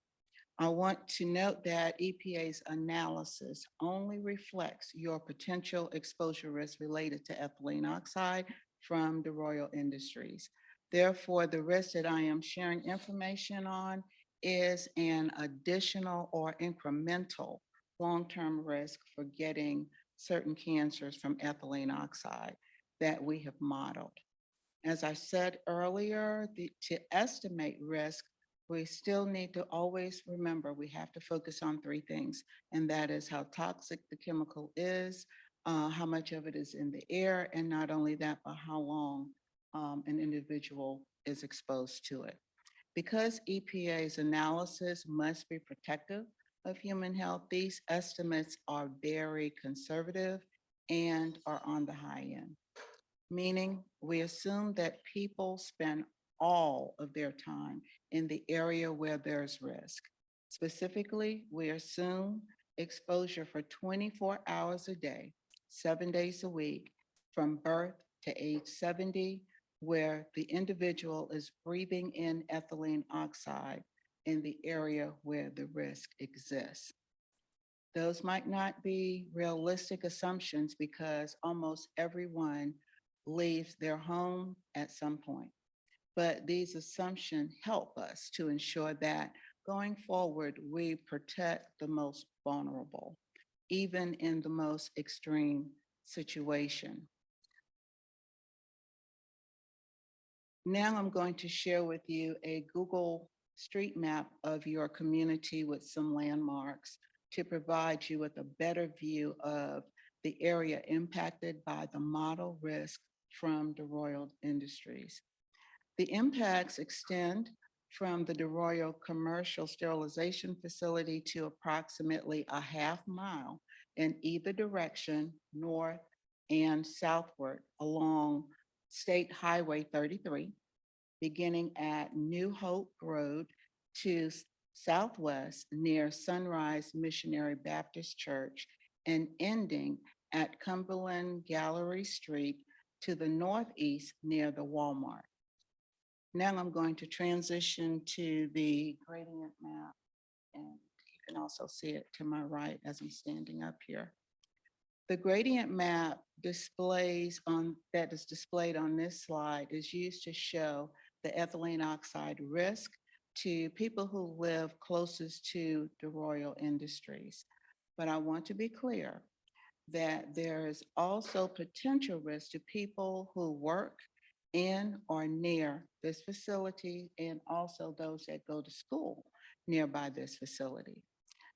I want to note that EPA's analysis only reflects your potential exposure risk related to ethylene oxide from DeRoyal Industries. Therefore, the risk that I am sharing information on is an additional or incremental long-term risk for getting certain cancers from ethylene oxide that we have modeled. As I said earlier, to estimate risk, we still need to always remember we have to focus on three things, and that is how toxic the chemical is, how much of it is in the air, and not only that, but how long an individual is exposed to it. Because EPA's analysis must be protective of human health, these estimates are very conservative and are on the high end. meaning we assume that people spend all of their time in the area where there's risk. Specifically, we assume exposure for 24 hours a day, 7 days a week, from birth to age 70, where the individual is breathing in ethylene oxide in the area where the risk exists. Those might not be realistic assumptions because almost everyone leaves their home at some point. But these assumptions help us to ensure that going forward, we protect the most vulnerable, even in the most extreme situation. Now I'm going to share with you a Google Street Map of your community with some landmarks to provide you with a better view of the area impacted by the model risk from DeRoyal Industries. The impacts extend from the DeRoyal commercial sterilization facility to approximately a half-mile in either direction, north and southward along State Highway 33, beginning at New Hope Road to southwest near Sunrise Missionary Baptist Church and ending at Cumberland Gallery Street to the northeast near the Walmart. Now I'm going to transition to the gradient map, and you can also see it to my right as I'm standing up here. The gradient map that is displayed on this slide is used to show the ethylene oxide risk to people who live closest to DeRoyal Industries. But I want to be clear that there is also potential risk to people who work in or near this facility and also those that go to school nearby this facility.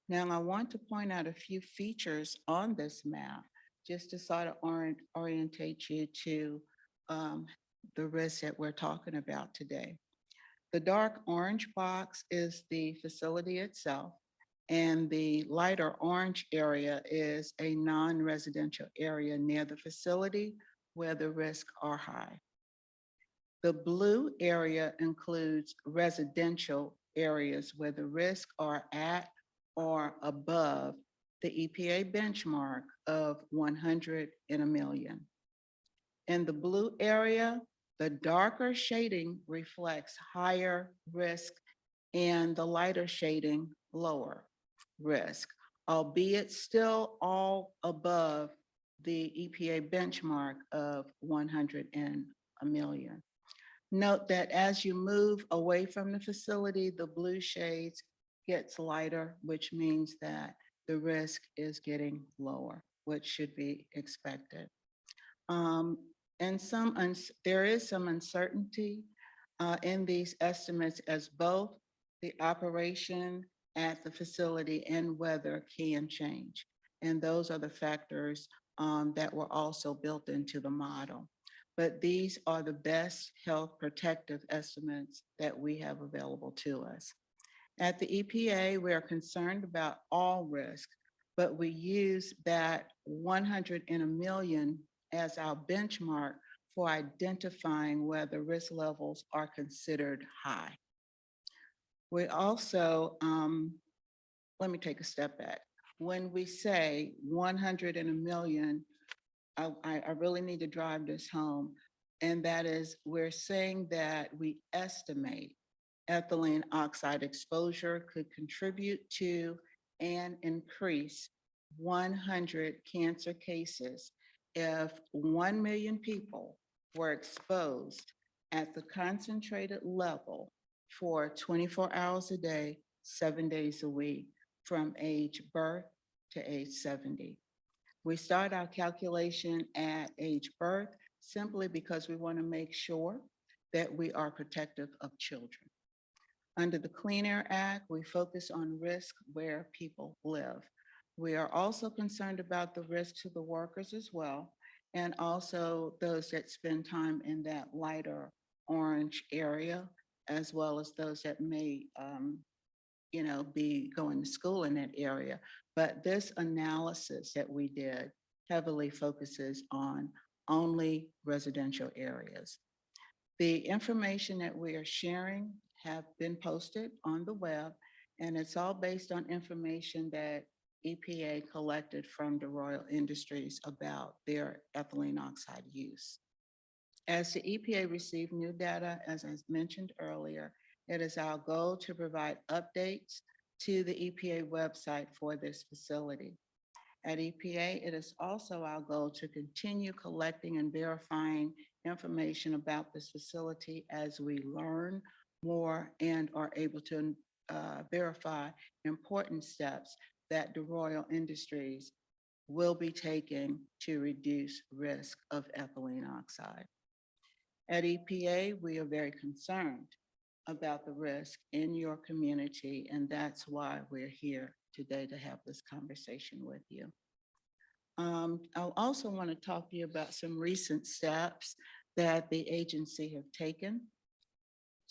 Now, I want to point out a few features on this map just to sort of orientate you to the risks that we're talking about today. The dark orange box is the facility itself, and the lighter orange area is a non-residential area near the facility where the risks are high. The blue area includes residential areas where the risks are at or above the EPA benchmark of 100 in a million. In the blue area, the darker shading reflects higher risk and the lighter shading lower risk, albeit still all above the EPA benchmark of 100 in a million. Note that as you move away from the facility, the blue shades gets lighter, which means that the risk is getting lower, which should be expected. There is some uncertainty in these estimates as both the operation at the facility and weather can change. And those are the factors that were also built into the model. But these are the best health protective estimates that we have available to us. At the EPA, we are concerned about all risks, but we use that 100 in a million as our benchmark for identifying whether risk levels are considered high. We also, let me take a step back. When we say 100 in a million, I really need to drive this home. And that is, we're saying that we estimate ethylene oxide exposure could contribute to and increase 100 cancer cases if 1 million people were exposed at the concentrated level for 24 hours a day, 7 days a week, from age birth to age 70. We start our calculation at age birth simply because we want to make sure that we are protective of children. Under the Clean Air Act, we focus on risk where people live. We are also concerned about the risk to the workers as well, and also those that spend time in that lighter orange area, as well as those that may be going to school in that area. But this analysis that we did heavily focuses on only residential areas. The information that we are sharing have been posted on the web, and it's all based on information that EPA collected from DeRoyal Industries about their ethylene oxide use. As the EPA received new data, as I mentioned earlier, it is our goal to provide updates to the EPA website for this facility. At EPA, it is also our goal to continue collecting and verifying information about this facility as we learn more and are able to verify important steps that DeRoyal Industries will be taking to reduce risk of ethylene oxide. At EPA, we are very concerned about the risk in your community, and that's why we're here today to have this conversation with you. I also want to talk to you about some recent steps that the agency have taken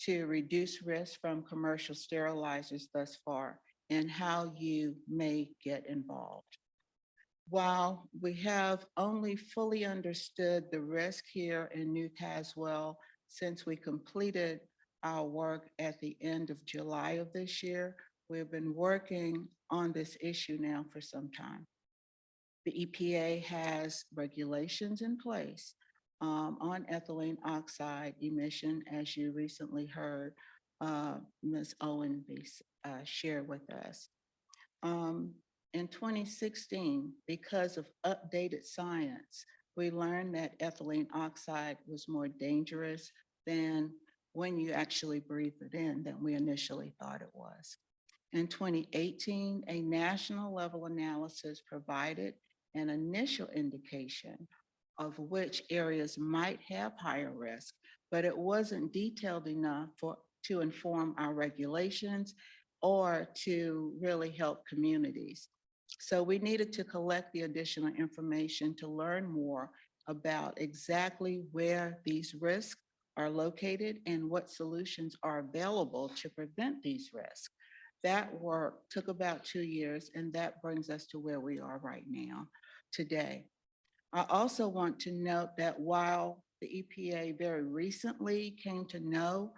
to reduce risk from commercial sterilizers thus far and how you may get involved. While we have only fully understood the risk here in New Tazewell since we completed our work at the end of July of this year, we've been working on this issue now for some time. The EPA has regulations in place on ethylene oxide emission, as you recently heard Ms. Owen share with us. In 2016, because of updated science, we learned that ethylene oxide was more dangerous than when you actually breathe it in than we initially thought it was. In 2018, a national level analysis provided an initial indication of which areas might have higher risk, but it wasn't detailed enough to inform our regulations or to really help communities. So we needed to collect the additional information to learn more about exactly where these risks are located and what solutions are available to prevent these risks. That work took about 2 years, and that brings us to where we are right now, today. I also want to note that while the EPA very recently came to know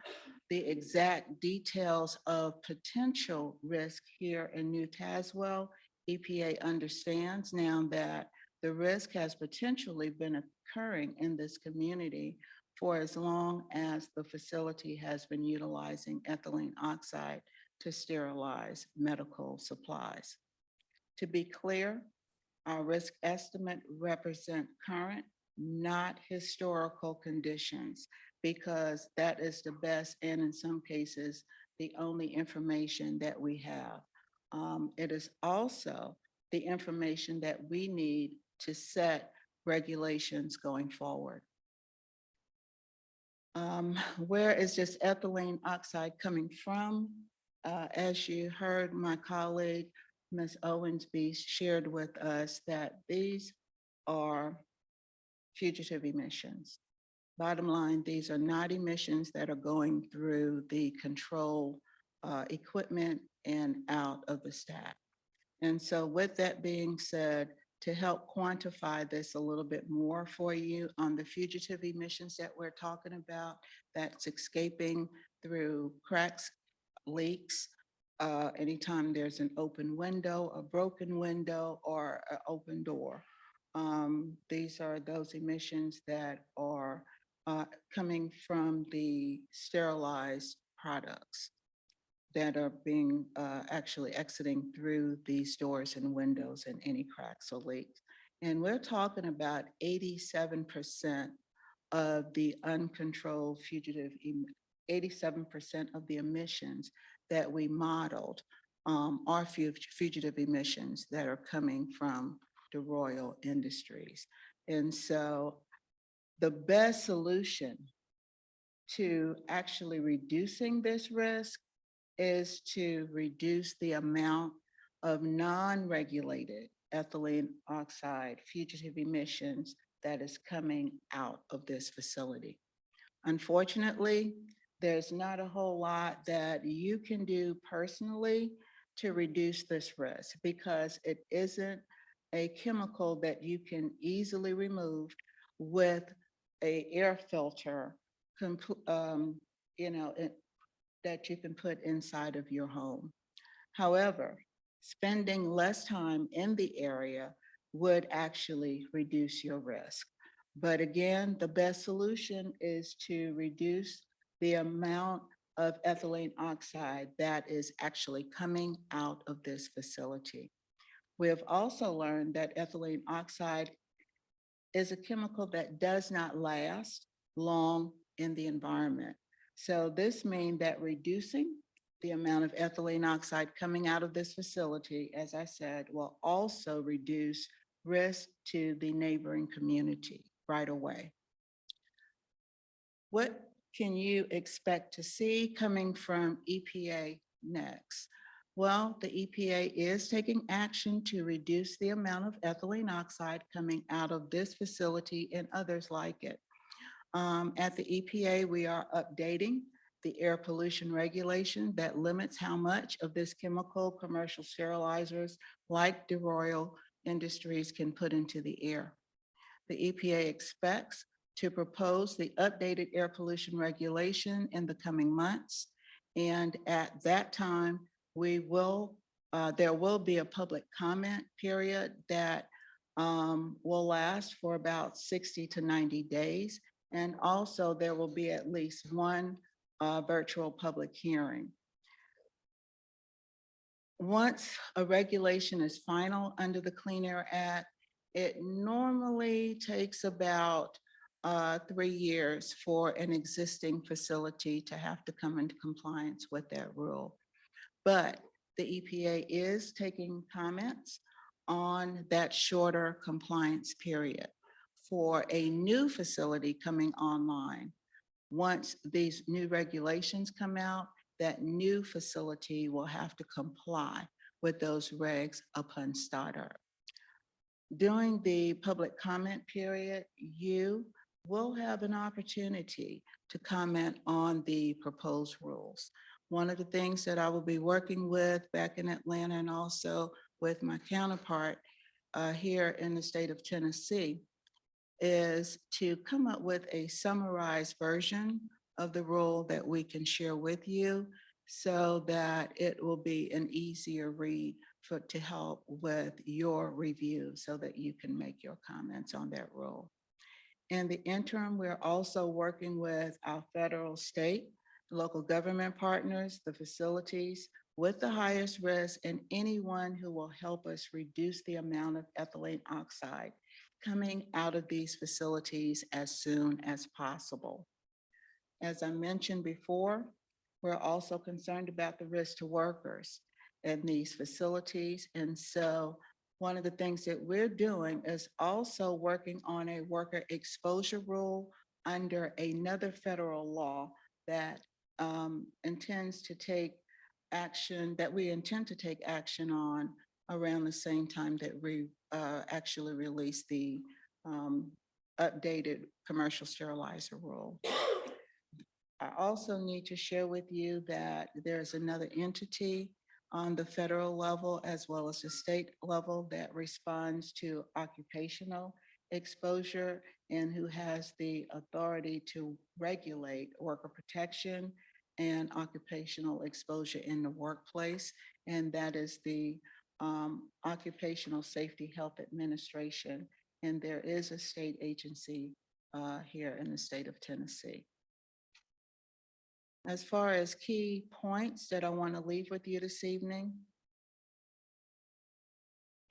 the exact details of potential risk here in New Tazewell, EPA understands now that the risk has potentially been occurring in this community for as long as the facility has been utilizing ethylene oxide to sterilize medical supplies. To be clear, our risk estimate represent current, not historical conditions, because that is the best and in some cases, the only information that we have. It is also the information that we need to set regulations going forward. Where is this ethylene oxide coming from? As you heard my colleague, Ms. Owensby shared with us that these are fugitive emissions. Bottom line, these are not emissions that are going through the control equipment and out of the stack. And so with that being said, to help quantify this a little bit more for you on the fugitive emissions that we're talking about, that's escaping through cracks, leaks, anytime there's an open window, a broken window, or an open door. These are those emissions that are coming from the sterilized products that are being actually exiting through these doors and windows and any cracks or leaks. And we're talking about 87% of the uncontrolled fugitive, 87% of the emissions that we modeled are fugitive emissions that are coming from DeRoyal Industries. And so the best solution to actually reducing this risk is to reduce the amount of non-regulated ethylene oxide fugitive emissions that is coming out of this facility. Unfortunately, there's not a whole lot that you can do personally to reduce this risk because it isn't a chemical that you can easily remove with a air filter, you know, that you can put inside of your home. However, spending less time in the area would actually reduce your risk. But again, the best solution is to reduce the amount of ethylene oxide that is actually coming out of this facility. We have also learned that ethylene oxide is a chemical that does not last long in the environment. So this means that reducing the amount of ethylene oxide coming out of this facility, as I said, will also reduce risk to the neighboring community right away. What can you expect to see coming from EPA next? Well, the EPA is taking action to reduce the amount of ethylene oxide coming out of this facility and others like it. At the EPA, we are updating the air pollution regulation that limits how much of this chemical commercial sterilizers like DeRoyal Industries can put into the air. The EPA expects to propose the updated air pollution regulation in the coming months. And at that time, there will be a public comment period that will last for about 60 to 90 days. And also there will be at least one virtual public hearing. Once a regulation is final under the Clean Air Act, it normally takes about 3 years for an existing facility to have to come into compliance with that rule. But the EPA is taking comments on that shorter compliance period for a new facility coming online. Once these new regulations come out, that new facility will have to comply with those regs upon startup. During the public comment period, you will have an opportunity to comment on the proposed rules. One of the things that I will be working with back in Atlanta and also with my counterpart here in the state of Tennessee is to come up with a summarized version of the rule that we can share with you so that it will be an easier read to help with your review so that you can make your comments on that rule. In the interim, we're also working with our federal, state, local government partners, the facilities with the highest risk, and anyone who will help us reduce the amount of ethylene oxide coming out of these facilities as soon as possible. As I mentioned before, we're also concerned about the risk to workers in these facilities. And so one of the things that we're doing is also working on a worker exposure rule under another federal law that intends to take action, that we intend to take action on around the same time that we actually release the updated commercial sterilizer rule. I also need to share with you that there's another entity on the federal level as well as the state level that responds to occupational exposure and who has the authority to regulate worker protection and occupational exposure in the workplace. And that is the Occupational Safety Health Administration. And there is a state agency here in the state of Tennessee. As far as key points that I want to leave with you this evening,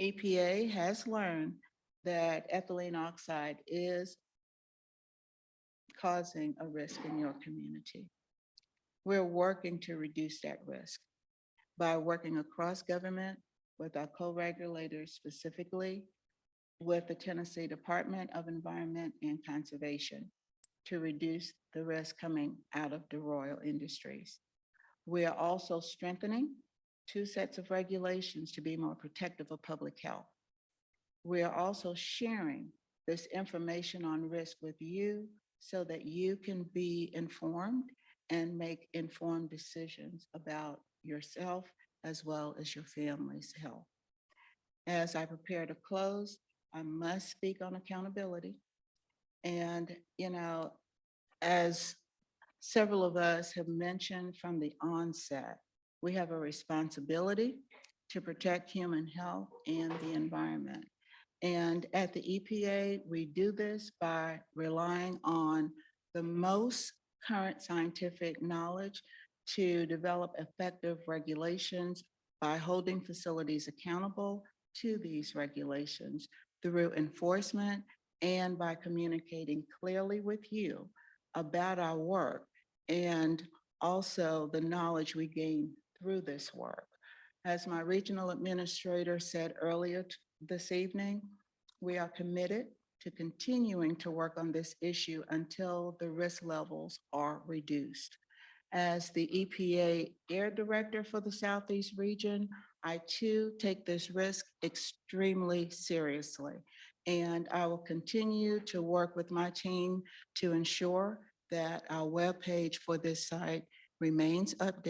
EPA has learned that ethylene oxide is causing a risk in your community. We're working to reduce that risk by working across government with our co-regulators, specifically with the Tennessee Department of Environment and Conservation, to reduce the risk coming out of DeRoyal Industries. We are also strengthening 2 sets of regulations to be more protective of public health. We are also sharing this information on risk with you so that you can be informed and make informed decisions about yourself as well as your family's health. As I prepare to close, I must speak on accountability. And, as several of us have mentioned from the onset, we have a responsibility to protect human health and the environment. And at the EPA, we do this by relying on the most current scientific knowledge to develop effective regulations by holding facilities accountable to these regulations through enforcement and by communicating clearly with you about our work and also the knowledge we gain through this work. As my regional administrator said earlier this evening, we are committed to continuing to work on this issue until the risk levels are reduced. As the EPA Air Director for the Southeast region, I too take this risk extremely seriously. And I will continue to work with my team to ensure that our webpage for this site remains up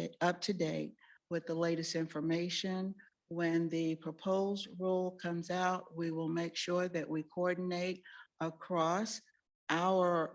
to date with the latest information. When the proposed rule comes out, we will make sure that we coordinate across our,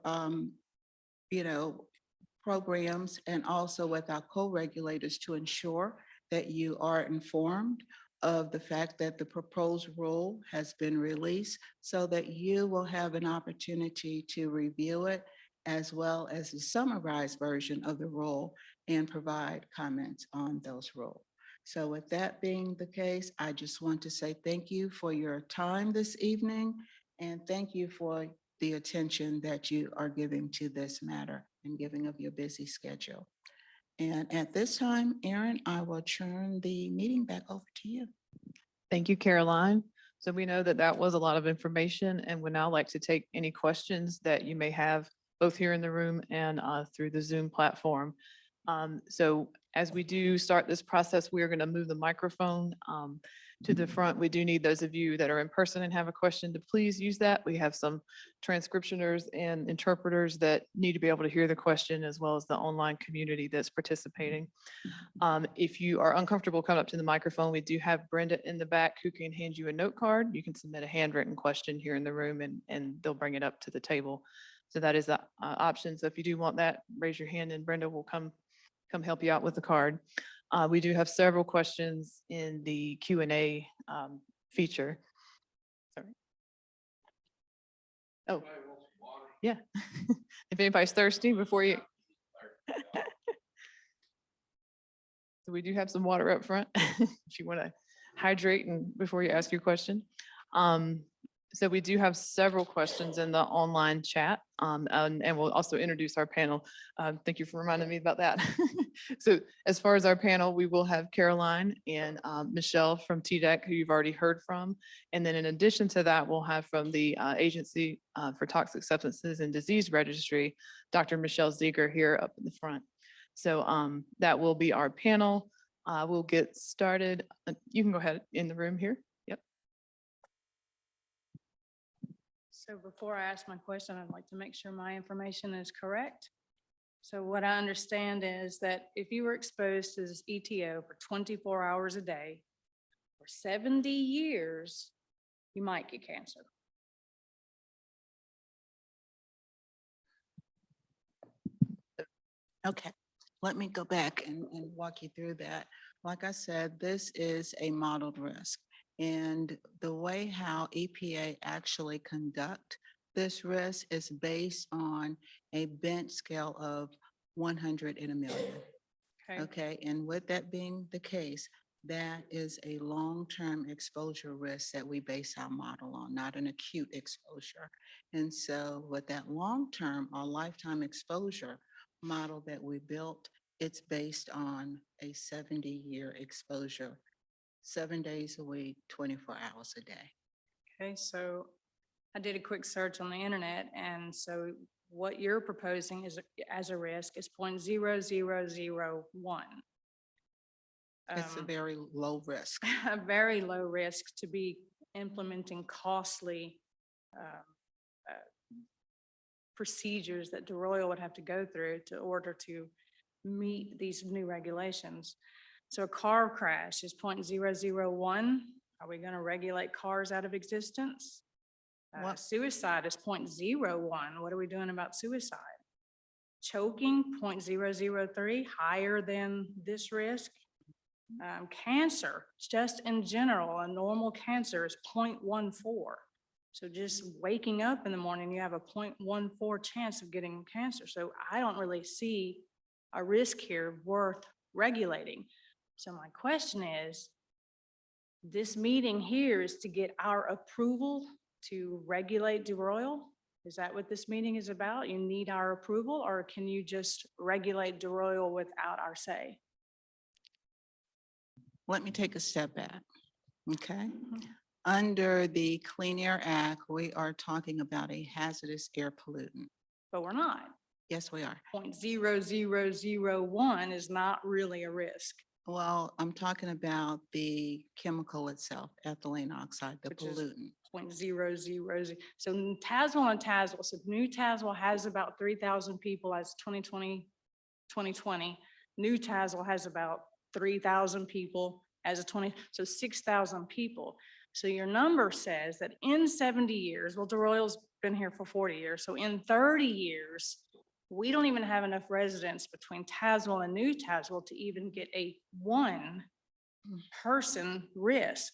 programs and also with our co-regulators to ensure that you are informed of the fact that the proposed rule has been released so that you will have an opportunity to review it as well as a summarized version of the rule and provide comments on those rules. So with that being the case, I just want to say thank you for your time this evening and thank you for the attention that you are giving to this matter and giving of your busy schedule. And at this time, Erin, I will turn the meeting back over to you. Thank you, Caroline. So we know that that was a lot of information and would now like to take any questions that you may have both here in the room and through the Zoom platform. So as we do start this process, we are going to move the microphone to the front. We do need those of you that are in person and have a question to please use that. We have some transcriptioners and interpreters that need to be able to hear the question as well as the online community that's participating. If you are uncomfortable coming up to the microphone, we do have Brenda in the back who can hand you a note card. You can submit a handwritten question here in the room and they'll bring it up to the table. So that is the option. So if you do want that, raise your hand and Brenda will come help you out with the card. We do have several questions in the Q&A feature. Sorry. Oh, yeah. If anybody's thirsty before you. So we do have some water up front if you want to hydrate and before you ask your question. So we do have several questions in the online chat and we'll also introduce our panel. Thank you for reminding me about that. So as far as our panel, we will have Caroline and Michelle from TDEC, who you've already heard from. And then in addition to that, we'll have from the Agency for Toxic Substances and Disease Registry, Dr. Michelle Ziegler here up in the front. So that will be our panel. We'll get started. You can go ahead in the room here. Yep. So before I ask my question, I'd like to make sure my information is correct. So what I understand is that if you were exposed to this EtO for 24 hours a day for 70 years, you might get cancer. Okay, let me go back and walk you through that. Like I said, this is a modeled risk. And the way how EPA actually conduct this risk is based on a bench scale of 100 in a million. Okay, and with that being the case, that is a long-term exposure risk that we base our model on, not an acute exposure. And so with that long-term or lifetime exposure model that we built, it's based on a 70-year exposure, 7 days a week, 24 hours a day. Okay, so I did a quick search on the internet, and so what you're proposing is as a risk is 0.0001. It's a very low risk. A very low risk to be implementing costly procedures that DeRoyal would have to go through to order to meet these new regulations. So a car crash is 0.001. Are we going to regulate cars out of existence? What- Suicide is 0.01. What are we doing about suicide? Choking, 0.003, higher than this risk. Cancer, just in general, a normal cancer is 0.14. So just waking up in the morning, you have a 0.14 chance of getting cancer. So I don't really see a risk here worth regulating. So my question is, this meeting here is to get our approval to regulate DeRoyal? Is that what this meeting is about? You need our approval, or can you just regulate DeRoyal without our say? Let me take a step back, okay? Under the Clean Air Act, we are talking about a hazardous air pollutant. But we're not. Yes, we are. 0.0001 is not really a risk. Well, I'm talking about the chemical itself, ethylene oxide, the Which is pollutant. 0.000. So Tazewell and Tazewell, so New Tazewell has about 3,000 people as 2020. New Tazewell has about 3,000 people as a 20, so 6,000 people. So your number says that in 70 years, well, DeRoyal's been here for 40 years. So in 30 years, we don't even have enough residents between Tazewell and New Tazewell to even get a one-person risk.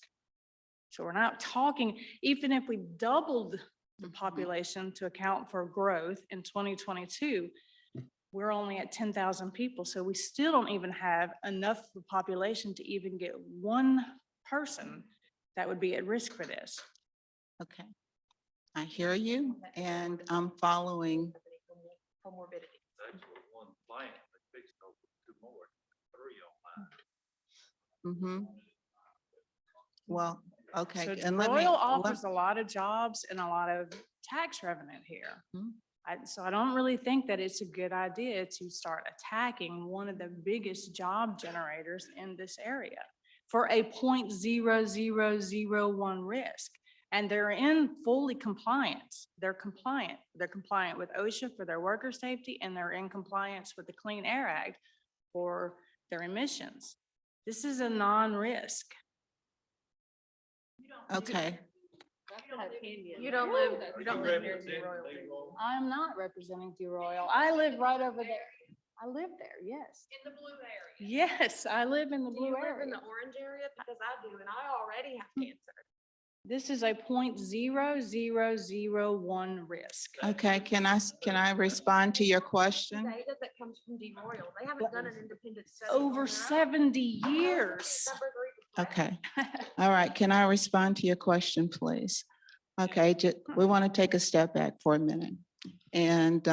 So we're not talking, even if we doubled the population to account for growth in 2022, we're only at 10,000 people. So we still don't even have enough of the population to even get one person that would be at risk for this. Okay. I hear you and I'm following. Mhm. Well, okay. So and let me- DeRoyal let- offers a lot of jobs and a lot of tax revenue here. Hmm. So I don't really think that it's a good idea to start attacking one of the biggest job generators in this area for a 0.0001 risk. And they're in fully compliance. They're compliant. They're compliant with OSHA for their worker safety, and they're in compliance with the Clean Air Act for their emissions. This is a non-risk. Okay, You don't live near DeRoyal. I'm not representing DeRoyal. I live right over there. I live there, yes. In the blue area. Yes, I live in the Do blue you live in area. the orange area? Because I do, and I already have cancer. This is a 0.0001 risk. okay. Can I respond to your question? Data that comes from DeRoyal. They haven't done an independent study. Over on their own. 70 years. Numbers are even Okay. All right. Can I respond to your question, please? Okay, we want to take a step back for a minute. And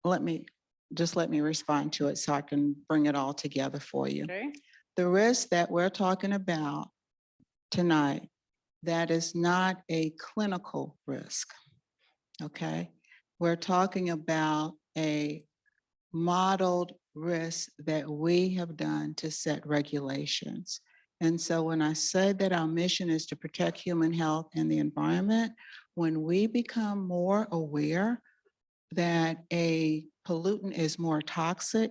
let me respond to it so I can bring it all together for you. Okay, The risk that we're talking about tonight, that is not a clinical risk, okay? We're talking about a modeled risk that we have done to set regulations. And so when I said that our mission is to protect human health and the environment, when we become more aware that a pollutant is more toxic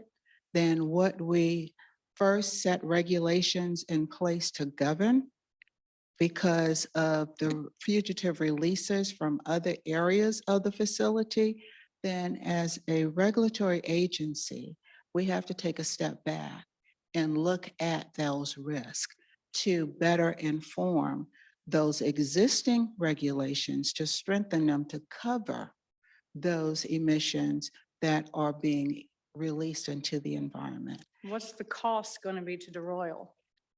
than what we first set regulations in place to govern, because of the fugitive releases from other areas of the facility, then as a regulatory agency, we have to take a step back and look at those risks to better inform those existing regulations, to strengthen them to cover those emissions that are being released into the environment. what's the cost going to be to DeRoyal?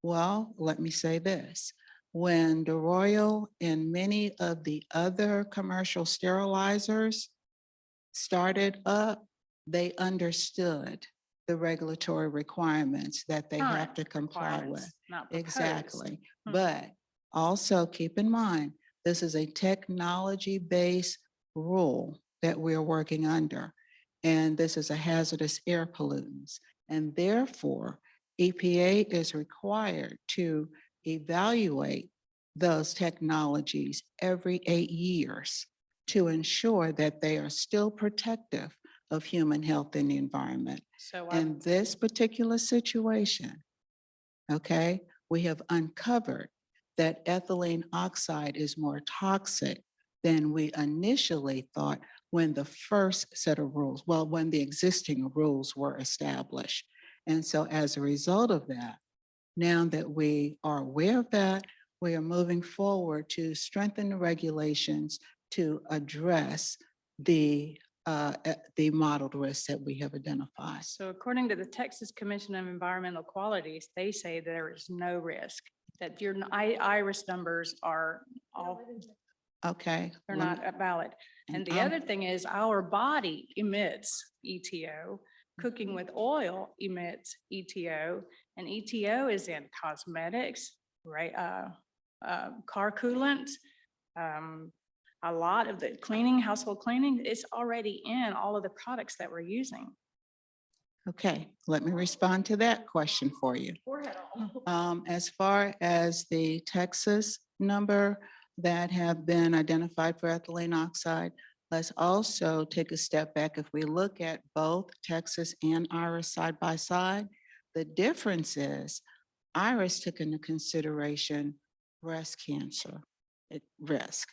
Well, let me say this. When DeRoyal and many of the other commercial sterilizers started up, they understood the regulatory requirements that they have to Current comply with. requirements, not proposed. Exactly. Hmm. But also keep in mind, this is a technology-based rule that we're working under. And this is a hazardous air pollutants. And therefore, EPA is required to evaluate those technologies every 8 years to ensure that they are still protective of human health and the environment. So In this particular situation, okay, we have uncovered that ethylene oxide is more toxic than we initially thought when the first set of rules, well, when the existing rules were established. And so as a result of that, now that we are aware of that, we are moving forward to strengthen the regulations to address the modeled risks that we have identified. So according to the Texas Commission on Environmental Qualities, they say there is no risk, that your iris numbers are all, Okay. they're lem- not valid. And the I'm- other thing is our body emits ETO. Cooking with oil emits ETO, and ETO is in cosmetics, right? Car coolant, a lot of the cleaning, household cleaning, it's already in all of the products that we're using. Okay, let me respond to that question for you. As far as the Texas number that have been identified for ethylene oxide, let's also take a step back. If we look at both Texas and Iris side by side, the difference is Iris took into consideration breast cancer risk.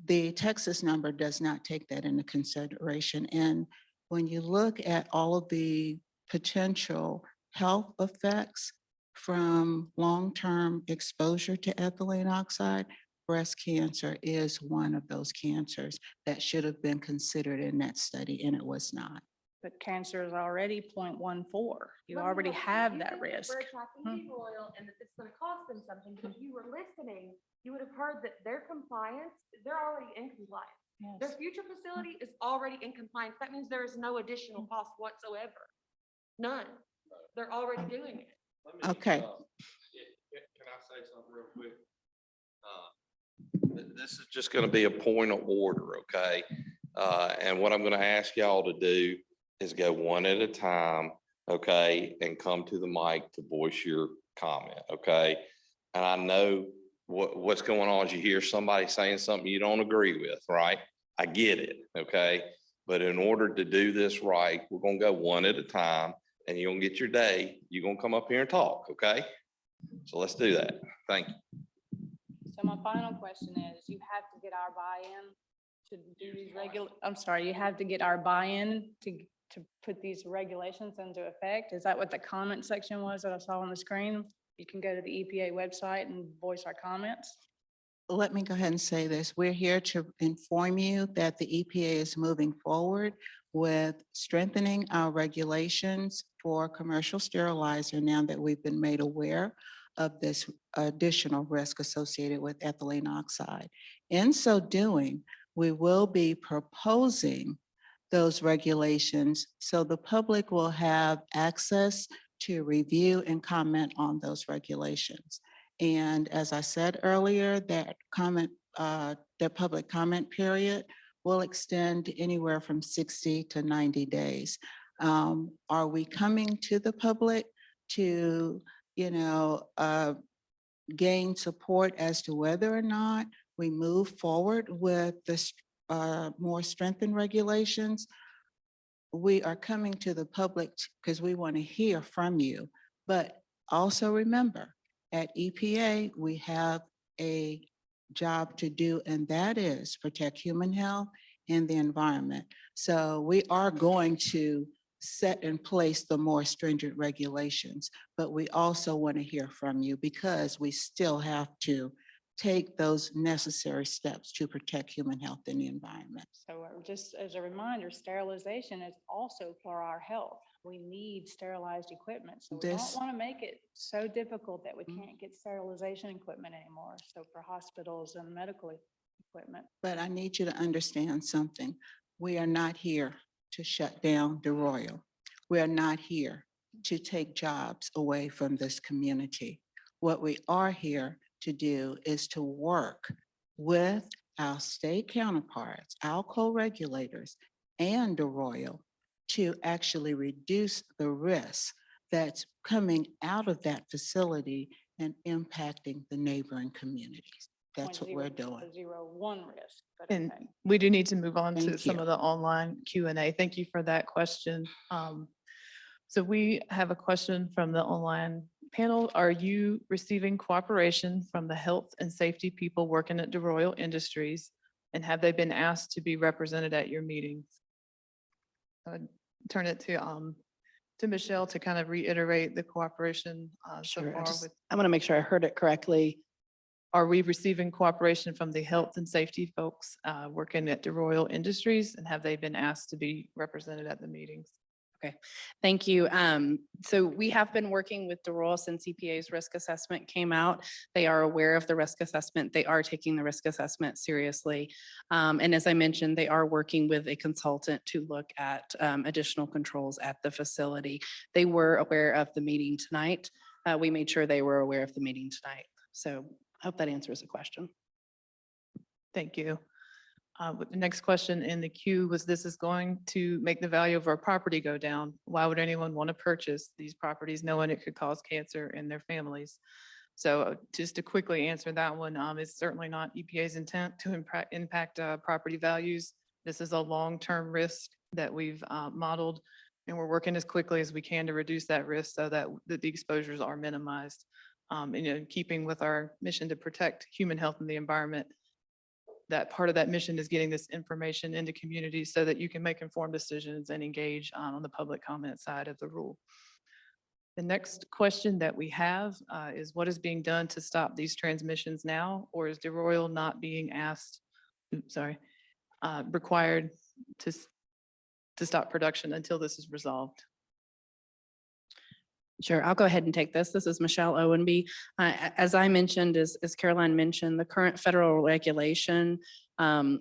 The Texas number does not take that into consideration. And when you look at all of the potential health effects from long-term exposure to ethylene oxide, breast cancer is one of those cancers that should have been considered in that study, and it was not. But cancer is already 0.14. You already have that risk. We're attracting DeRoyal and that it's gonna cost them something, but if you were listening, you would have heard that their compliance, they're already in compliance. Their Yes. future facility is already in compliance. That means there is no additional cost whatsoever. None. They're already doing it. Okay. Can I say something real quick? This is just going to be a point of order, okay? And what I'm going to ask y'all to do is go one at a time, okay? And come to the mic to voice your comment, okay? And I know what's going on is you hear somebody saying something you don't agree with, right? I get it, okay? But in order to do this right, we're going to go one at a time, and you're going to get your day. You're going to come up here and talk, okay? So let's do that. Thank you. So my final question is, you have to get our buy-in to do these you have to get our buy-in to put these regulations into effect. Is that what the comment section was that I saw on the screen? You can go to the EPA website and voice our comments. Let me go ahead and say this. We're here to inform you that the EPA is moving forward with strengthening our regulations for commercial sterilizer now that we've been made aware of this additional risk associated with ethylene oxide. In so doing, we will be proposing those regulations so the public will have access to review and comment on those regulations. And as I said earlier, that public comment period will extend anywhere from 60 to 90 days. Are we coming to the public to, gain support as to whether or not we move forward with this more strengthened regulations? We are coming to the public because we want to hear from you. But also remember, at EPA, we have a job to do, and that is protect human health and the environment. So we are going to set in place the more stringent regulations, but we also want to hear from you because we still have to take those necessary steps to protect human health and the environment. So just as a reminder, sterilization is also for our health. We need sterilized equipment. So we don't want to make it so difficult that we can't get sterilization equipment anymore. So for hospitals and medical equipment. But I need you to understand something. We are not here to shut down DeRoyal. We are not here to take jobs away from this community. What we are here to do is to work with our state counterparts, our co-regulators, and DeRoyal to actually reduce the risk that's coming out of that facility and impacting the neighboring communities. That's what we're doing. 0.01 risk. But And okay. we do need to move on to Thank some you. of the online Q&A. Thank you for that question. So we have a question from the online panel. Are you receiving cooperation from the health and safety people working at DeRoyal Industries And have they been asked to be represented at your meetings? Turn it to Michelle to kind of reiterate the cooperation so Sure, far with. I want to make sure I heard it correctly. Are we receiving cooperation from the health and safety folks working at DeRoyal Industries? And have they been asked to be represented at the meetings? Thank you. So we have been working with DeRoyal since EPA's risk assessment came out. They are aware of the risk assessment. They are taking the risk assessment seriously. And as I mentioned, they are working with a consultant to look at additional controls at the facility. They were aware of the meeting tonight. We made sure they were aware of the meeting tonight. So I hope that answers the question. Thank you. The next question in the queue was, this is going to make the value of our property go down. Why would anyone want to purchase these properties knowing it could cause cancer in their families? So just to quickly answer that one, it's certainly not EPA's intent to impact property values. This is a long-term risk that we've modeled, and we're working as quickly as we can to reduce that risk so that the exposures are minimized. And, in keeping with our mission to protect human health and the environment, that part of that mission is getting this information into communities so that you can make informed decisions and engage on the public comment side of the rule. The next question that we have is, what is being done to stop these transmissions now? Or is DeRoyal not being asked, required to stop production until this is resolved? Sure, I'll go ahead and take this. This is Michelle Owenby. As I mentioned, as Caroline mentioned, the current federal regulation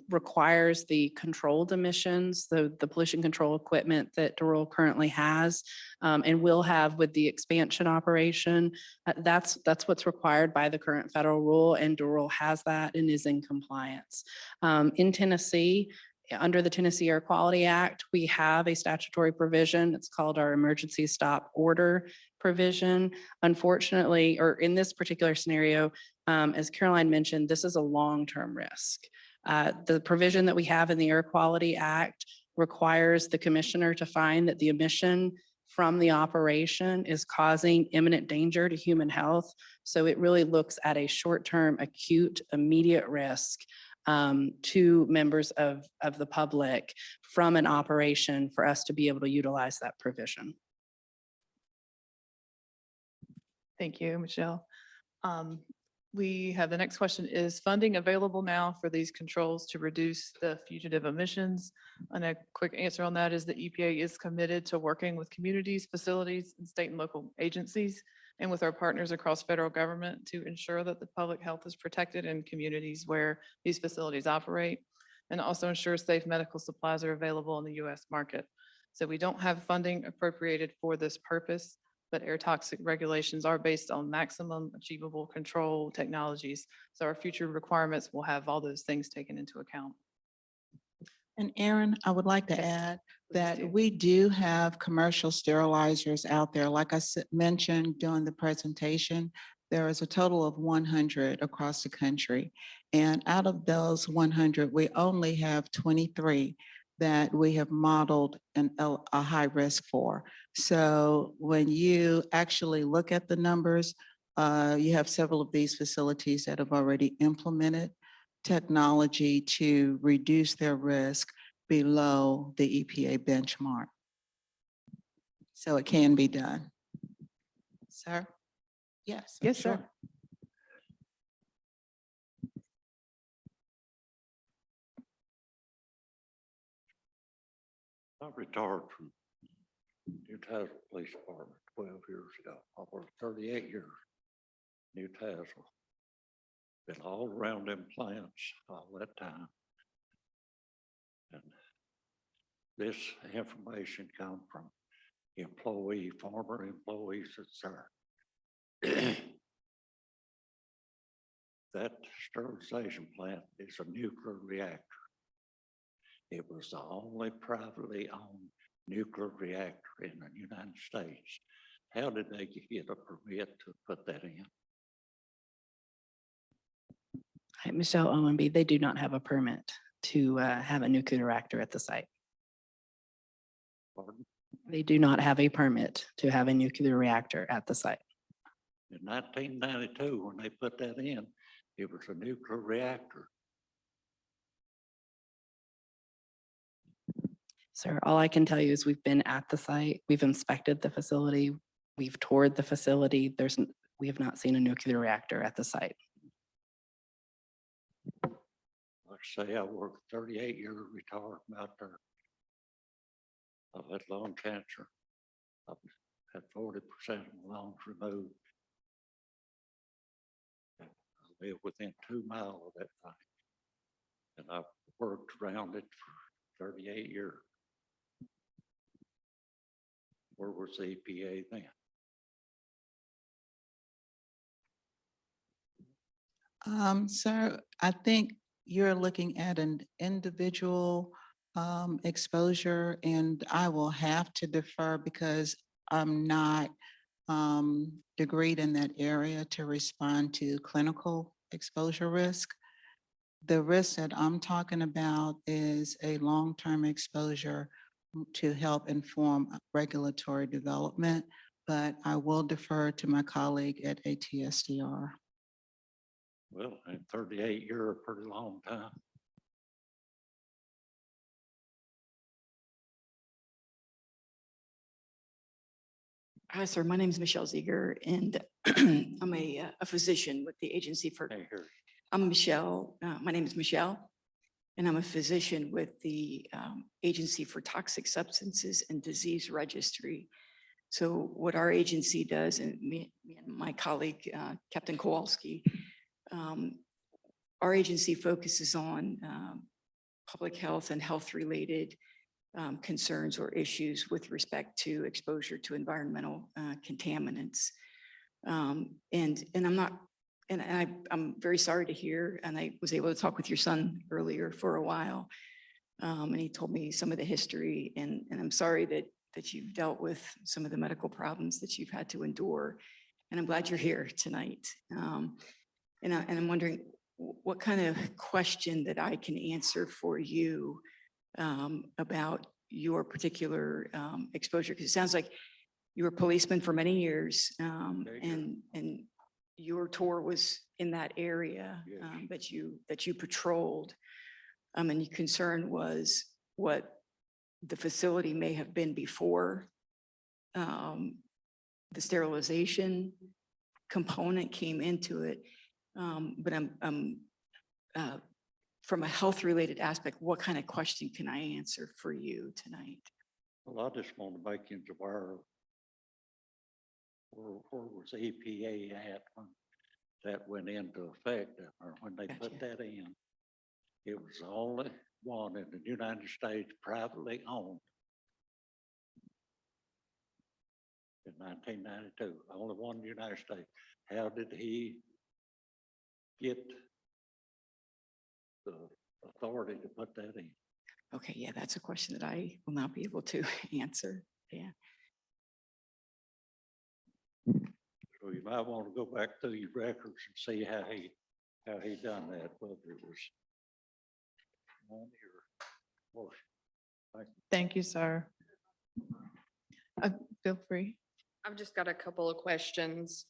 requires the controlled emissions, the pollution control equipment that DeRoyal currently has and will have with the expansion operation. That's what's required by the current federal rule, and DeRoyal has that and is in compliance. In Tennessee, under the Tennessee Air Quality Act, we have a statutory provision. It's called our emergency stop order provision. Unfortunately, or in this particular scenario, as Caroline mentioned, this is a long-term risk. The provision that we have in the Air Quality Act requires the commissioner to find that the emission from the operation is causing imminent danger to human health. So it really looks at a short-term, acute, immediate risk to members of the public from an operation for us to be able to utilize that provision. Thank you, Michelle. We have the next question: is funding available now for these controls to reduce the fugitive emissions? And a quick answer on that is the EPA is committed to working with communities, facilities, and state and local agencies, and with our partners across federal government to ensure that the public health is protected in communities where these facilities operate, and also ensure safe medical supplies are available in the US market. So we don't have funding appropriated for this purpose, but air toxic regulations are based on maximum achievable control technologies. So our future requirements will have all those things taken into account. And Aaron, I would like to Yes, add please that do. we do have commercial sterilizers out there. Like I mentioned during the presentation, there is a total of 100 across the country. And out of those 100, we only have 23 that we have modeled a high risk for. So when you actually look at the numbers, you have several of these facilities that have already implemented technology to reduce their risk below the EPA benchmark. So it can be done. Sir? Yes. Yes, sure. sir. I retired from New Tazewell Police Department 12 years ago. I worked 38 years, New Tazewell. Been all around them plants all that time. And this information come from former employees that's there. That sterilization plant is a nuclear reactor. It was the only privately owned nuclear reactor in the United States. How did they get a permit to put that in? Hi, Michelle Owenby, they do not have a permit to have a nuclear reactor at the site. Pardon? They do not have a permit to have a nuclear reactor at the site. In 1992, when they put that in, it was a nuclear reactor. Sir, all I can tell you is we've been at the site, we've inspected the facility, we've toured the facility. We have not seen a nuclear reactor at the site. Like I say, I worked 38 years retired out there. I've had lung cancer. I've had 40% of my lungs removed. I live within 2 miles of that thing. And I've worked around it for 38 years. Where was the EPA then? Sir, I think you're looking at an individual exposure, and I will have to defer because I'm not degreed in that area to respond to clinical exposure risk. The risk that I'm talking about is a long-term exposure to help inform regulatory development, but I will defer to my colleague at ATSDR. Well, in 38 years, a pretty long time. Hi, sir. My name is Michelle Ziegler, and I'm a physician with the Agency for, Can't hear you. I'm Michelle, my name is Michelle, and I'm a physician with the Agency for Toxic Substances and Disease Registry. So what our agency does, and me and my colleague, Captain Kowalski, our agency focuses on public health and health-related concerns or issues with respect to exposure to environmental contaminants. I'm very sorry to hear, and I was able to talk with your son earlier for a while. And he told me some of the history, and I'm sorry that you've dealt with some of the medical problems that you've had to endure. And I'm glad you're here tonight. And I'm wondering what kind of question that I can answer for you about your particular exposure, because it sounds like you were a policeman for many years, and your tour was in that area. Yes. That you patrolled, and your concern was what the facility may have been before the sterilization component came into it. But from a health-related aspect, what kind of question can I answer for you tonight? Well, I just want to make you aware of where was EPA at when that went into effect, or when they put Gotcha. that in. It was the only one in the United States privately owned in 1992, only one in the United States. How did he get the authority to put that in? Okay, yeah, that's a question that I will not be able to answer. Yeah. So you might want to go back through your records and see how he done that, whether it was money or worse. Thank you, sir. Feel free. I've just got a couple of questions.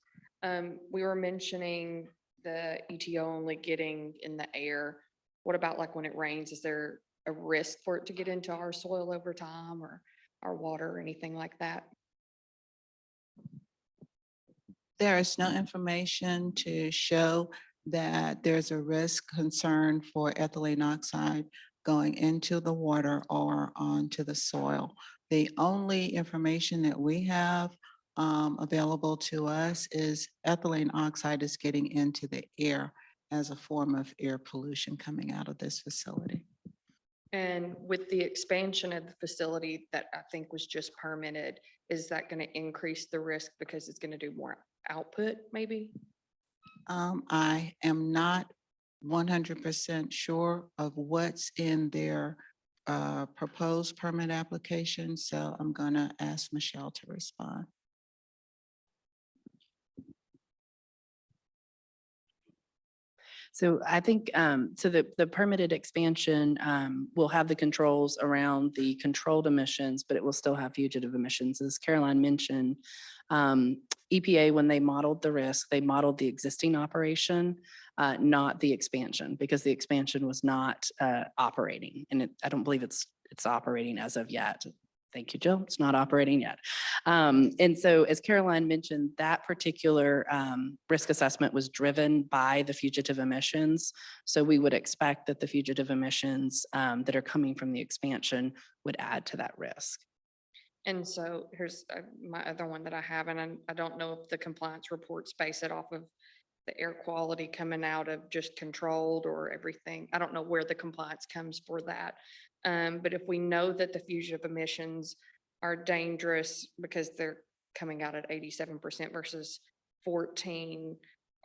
We were mentioning the ETO only getting in the air. What about like when it rains? Is there a risk for it to get into our soil over time or our water or anything like that? There is no information to show that there's a risk concern for ethylene oxide going into the water or onto the soil. The only information that we have available to us is ethylene oxide is getting into the air as a form of air pollution coming out of this facility. And with the expansion of the facility that I think was just permitted, is that going to increase the risk because it's going to do more output maybe? I am not 100% sure of what's in their proposed permit application, so I'm gonna ask Michelle to respond. So I think, so the permitted expansion will have the controls around the controlled emissions, but it will still have fugitive emissions. As Caroline mentioned, EPA, when they modeled the risk, they modeled the existing operation, not the expansion, because the expansion was not operating. And I don't believe it's it's operating as of yet. Thank you, Jill. It's not operating yet. And so as Caroline mentioned, that particular risk assessment was driven by the fugitive emissions. So we would expect that the fugitive emissions that are coming from the expansion would add to that risk. And so here's my other one that I have, and I don't know if the compliance reports base it off of the air quality coming out of just controlled or everything. I don't know where the compliance comes for that. But if we know that the fugitive emissions are dangerous because they're coming out at 87% versus 14,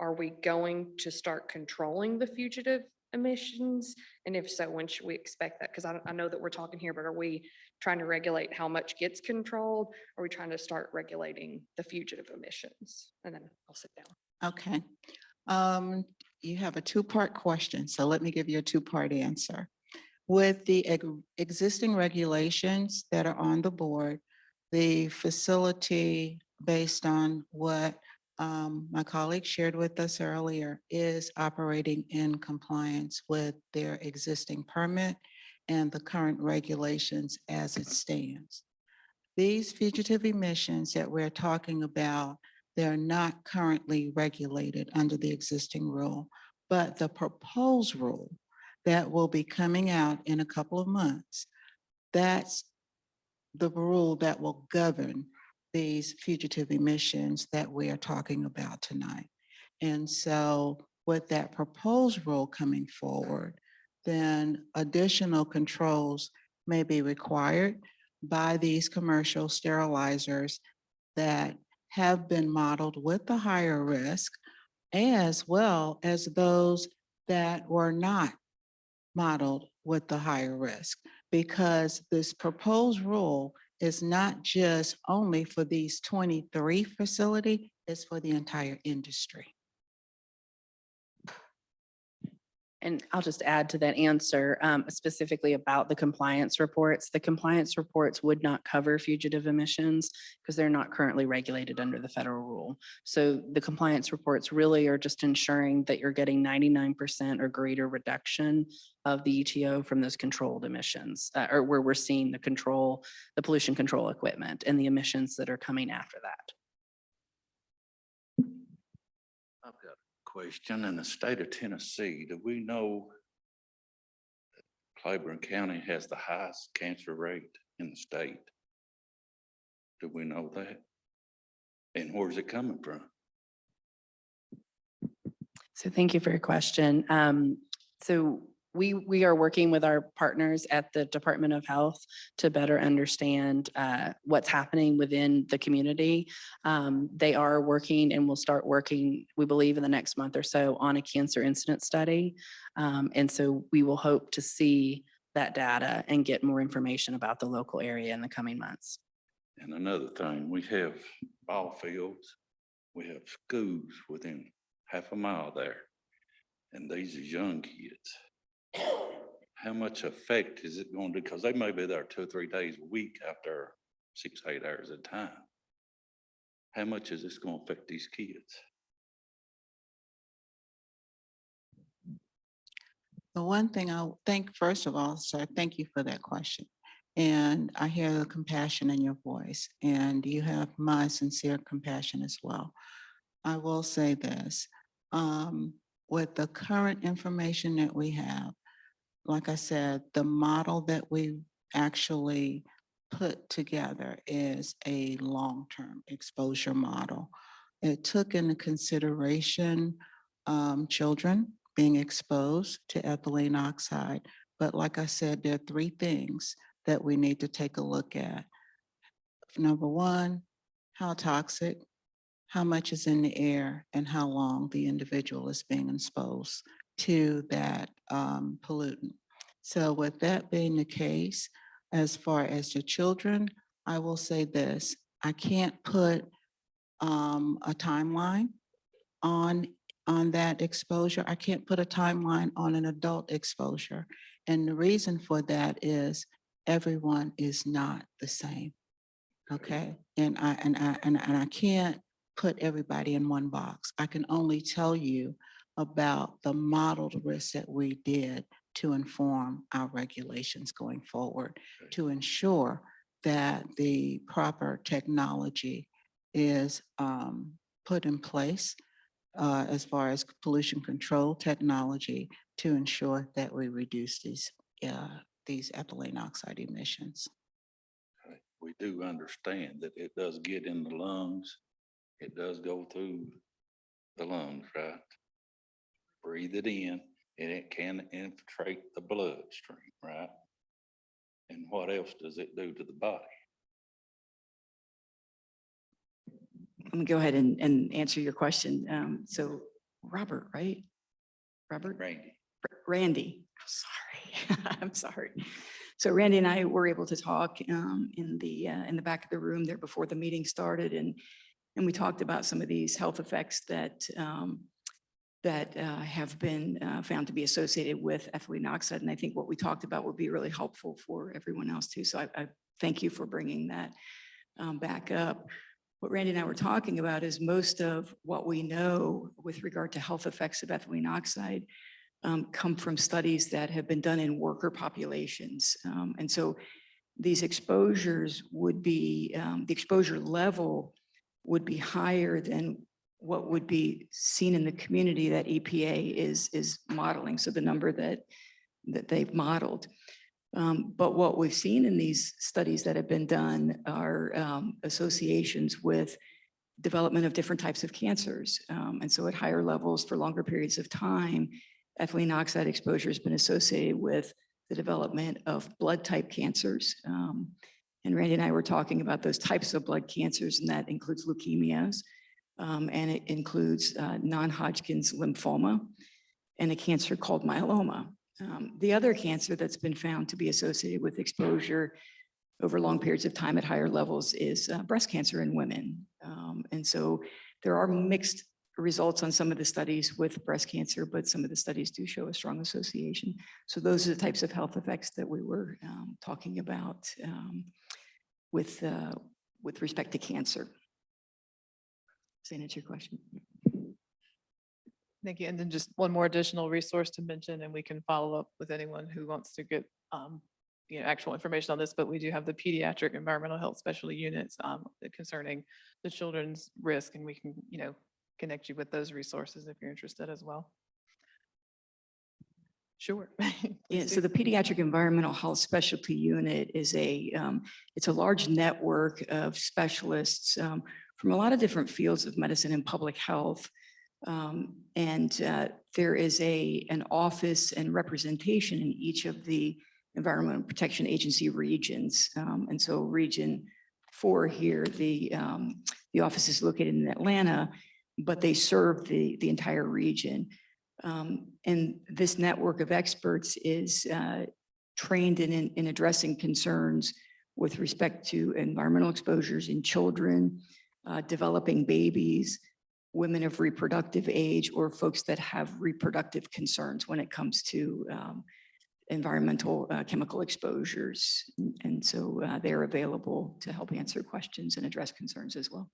are we going to start controlling the fugitive emissions? And if so, when should we expect that? Because I know that we're talking here, but are we trying to regulate how much gets controlled? Are we trying to start regulating the fugitive emissions? And then I'll sit down. Okay. You have a two-part question, so let me give you a two-part answer. With the existing regulations that are on the board, the facility, based on what my colleague shared with us earlier, is operating in compliance with their existing permit and the current regulations as it stands. These fugitive emissions that we're talking about, they're not currently regulated under the existing rule, but the proposed rule that will be coming out in a couple of months, that's the rule that will govern these fugitive emissions that we are talking about tonight. And so with that proposed rule coming forward, then additional controls may be required by these commercial sterilizers that have been modeled with the higher risk, as well as those that were not modeled with the higher risk, because this proposed rule is not just only for these 23 facilities, it's for the entire industry. And I'll just add to that answer specifically about the compliance reports. The compliance reports would not cover fugitive emissions because they're not currently regulated under the federal rule. So the compliance reports really are just ensuring that you're getting 99% or greater reduction of the ETO from those controlled emissions, or where we're seeing the pollution control equipment and the emissions that are coming after that. I've got a question. In the state of Tennessee, do we know that Claiborne County has the highest cancer rate in the state? Do we know that? And where's it coming from? So thank you for your question. So we are working with our partners at the Department of Health to better understand what's happening within the community. They are working and will start working, we believe, in the next month or so on a cancer incident study. And so we will hope to see that data and get more information about the local area in the coming months. And another thing, we have ball fields, we have schools within half a mile there. And these are young kids. How much effect is it going to, because they may be there 2 or 3 days a week after 6, 8 hours at a time. How much is this going to affect these kids? The one thing I'll think, first of all, sir, thank you for that question. And I hear the compassion in your voice, and you have my sincere compassion as well. I will say this, with the current information that we have, like I said, the model that we actually put together is a long-term exposure model. It took into consideration children being exposed to ethylene oxide. But like I said, there are 3 things that we need to take a look at. Number 1, how toxic, how much is in the air, and how long the individual is being exposed to that pollutant. So with that being the case, as far as the children, I will say this, I can't put a timeline on that exposure. I can't put a timeline on an adult exposure. And the reason for that is everyone is not the same. Okay. And I can't put everybody in one box. I can only tell you about the modeled risk that we did to inform our regulations going forward, to ensure that the proper technology is put in place as far as pollution control technology to ensure that we reduce these ethylene oxide emissions. We do understand that it does get in the lungs. It does go through the lungs, right? Breathe it in and it can infiltrate the bloodstream, right? And what else does it do to the body? I'm gonna go ahead and answer your question. So Robert, right? Robert? Randy. Randy, I'm sorry. I'm sorry. So Randy and I were able to talk in the back of the room there before the meeting started, and we talked about some of these health effects that have been found to be associated with ethylene oxide. And I think what we talked about would be really helpful for everyone else too. So I thank you for bringing that back up. What Randy and I were talking about is most of what we know with regard to health effects of ethylene oxide come from studies that have been done in worker populations. And so these exposures would be, the exposure level would be higher than what would be seen in the community that EPA is modeling. So the number that they've modeled. But what we've seen in these studies that have been done are associations with development of different types of cancers. And so at higher levels for longer periods of time, ethylene oxide exposure has been associated with the development of blood type cancers. And Randy and I were talking about those types of blood cancers, and that includes leukemias, and it includes non-Hodgkin's lymphoma and a cancer called myeloma. The other cancer that's been found to be associated with exposure over long periods of time at higher levels is breast cancer in women. And so there are mixed results on some of the studies with breast cancer, but some of the studies do show a strong association. So those are the types of health effects that we were talking about with respect to cancer. Does that answer your question? Thank you. And then just one more additional resource to mention, and we can follow up with anyone who wants to get actual information on this, but we do have the pediatric environmental health specialty units concerning the children's risk, and we can, connect you with those resources if you're interested as well. Sure. Yeah, so the Pediatric Environmental Health Specialty Unit is it's a large network of specialists from a lot of different fields of medicine and public health. There is an office and representation in each of the Environmental Protection Agency regions. And so Region 4 here, the office is located in Atlanta, but they serve the entire region. And this network of experts is trained in addressing concerns with respect to environmental exposures in children, developing babies, women of reproductive age, or folks that have reproductive concerns when it comes to environmental chemical exposures. And so they're available to help answer questions and address concerns as well.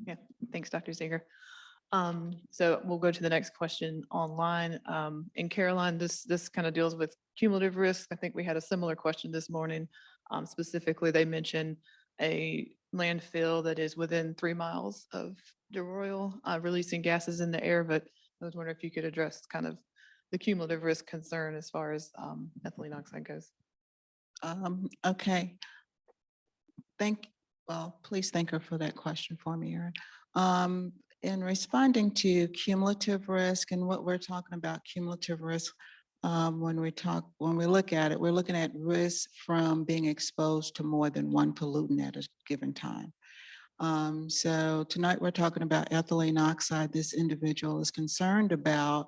Yeah, thanks, Dr. Zager. So we'll go to the next question online. And Caroline, this kind of deals with cumulative risk. I think we had a similar question this morning. Specifically, they mentioned a landfill that is within 3 miles of DeRoyal releasing gases in the air, but I was wondering if you could address kind of the cumulative risk concern as far as ethylene oxide goes. Okay. Please thank her for that question for me, Erin. In responding to cumulative risk and what we're talking about cumulative risk, when we look at it, we're looking at risk from being exposed to more than one pollutant at a given time. So tonight we're talking about ethylene oxide. This individual is concerned about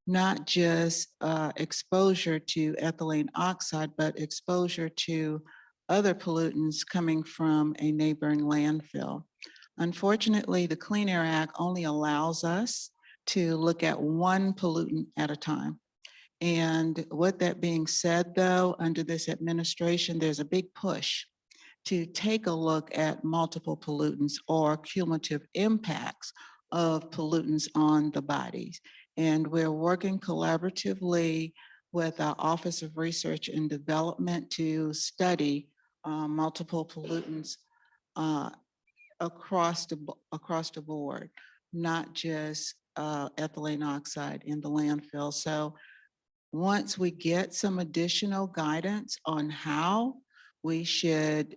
not just exposure to ethylene oxide, but exposure to other pollutants coming from a neighboring landfill. Unfortunately, the Clean Air Act only allows us to look at one pollutant at a time. And with that being said, though, under this administration, there's a big push to take a look at multiple pollutants or cumulative impacts of pollutants on the bodies. And we're working collaboratively with our Office of Research and Development to study multiple pollutants across the board, not just ethylene oxide in the landfill. So once we get some additional guidance on how we should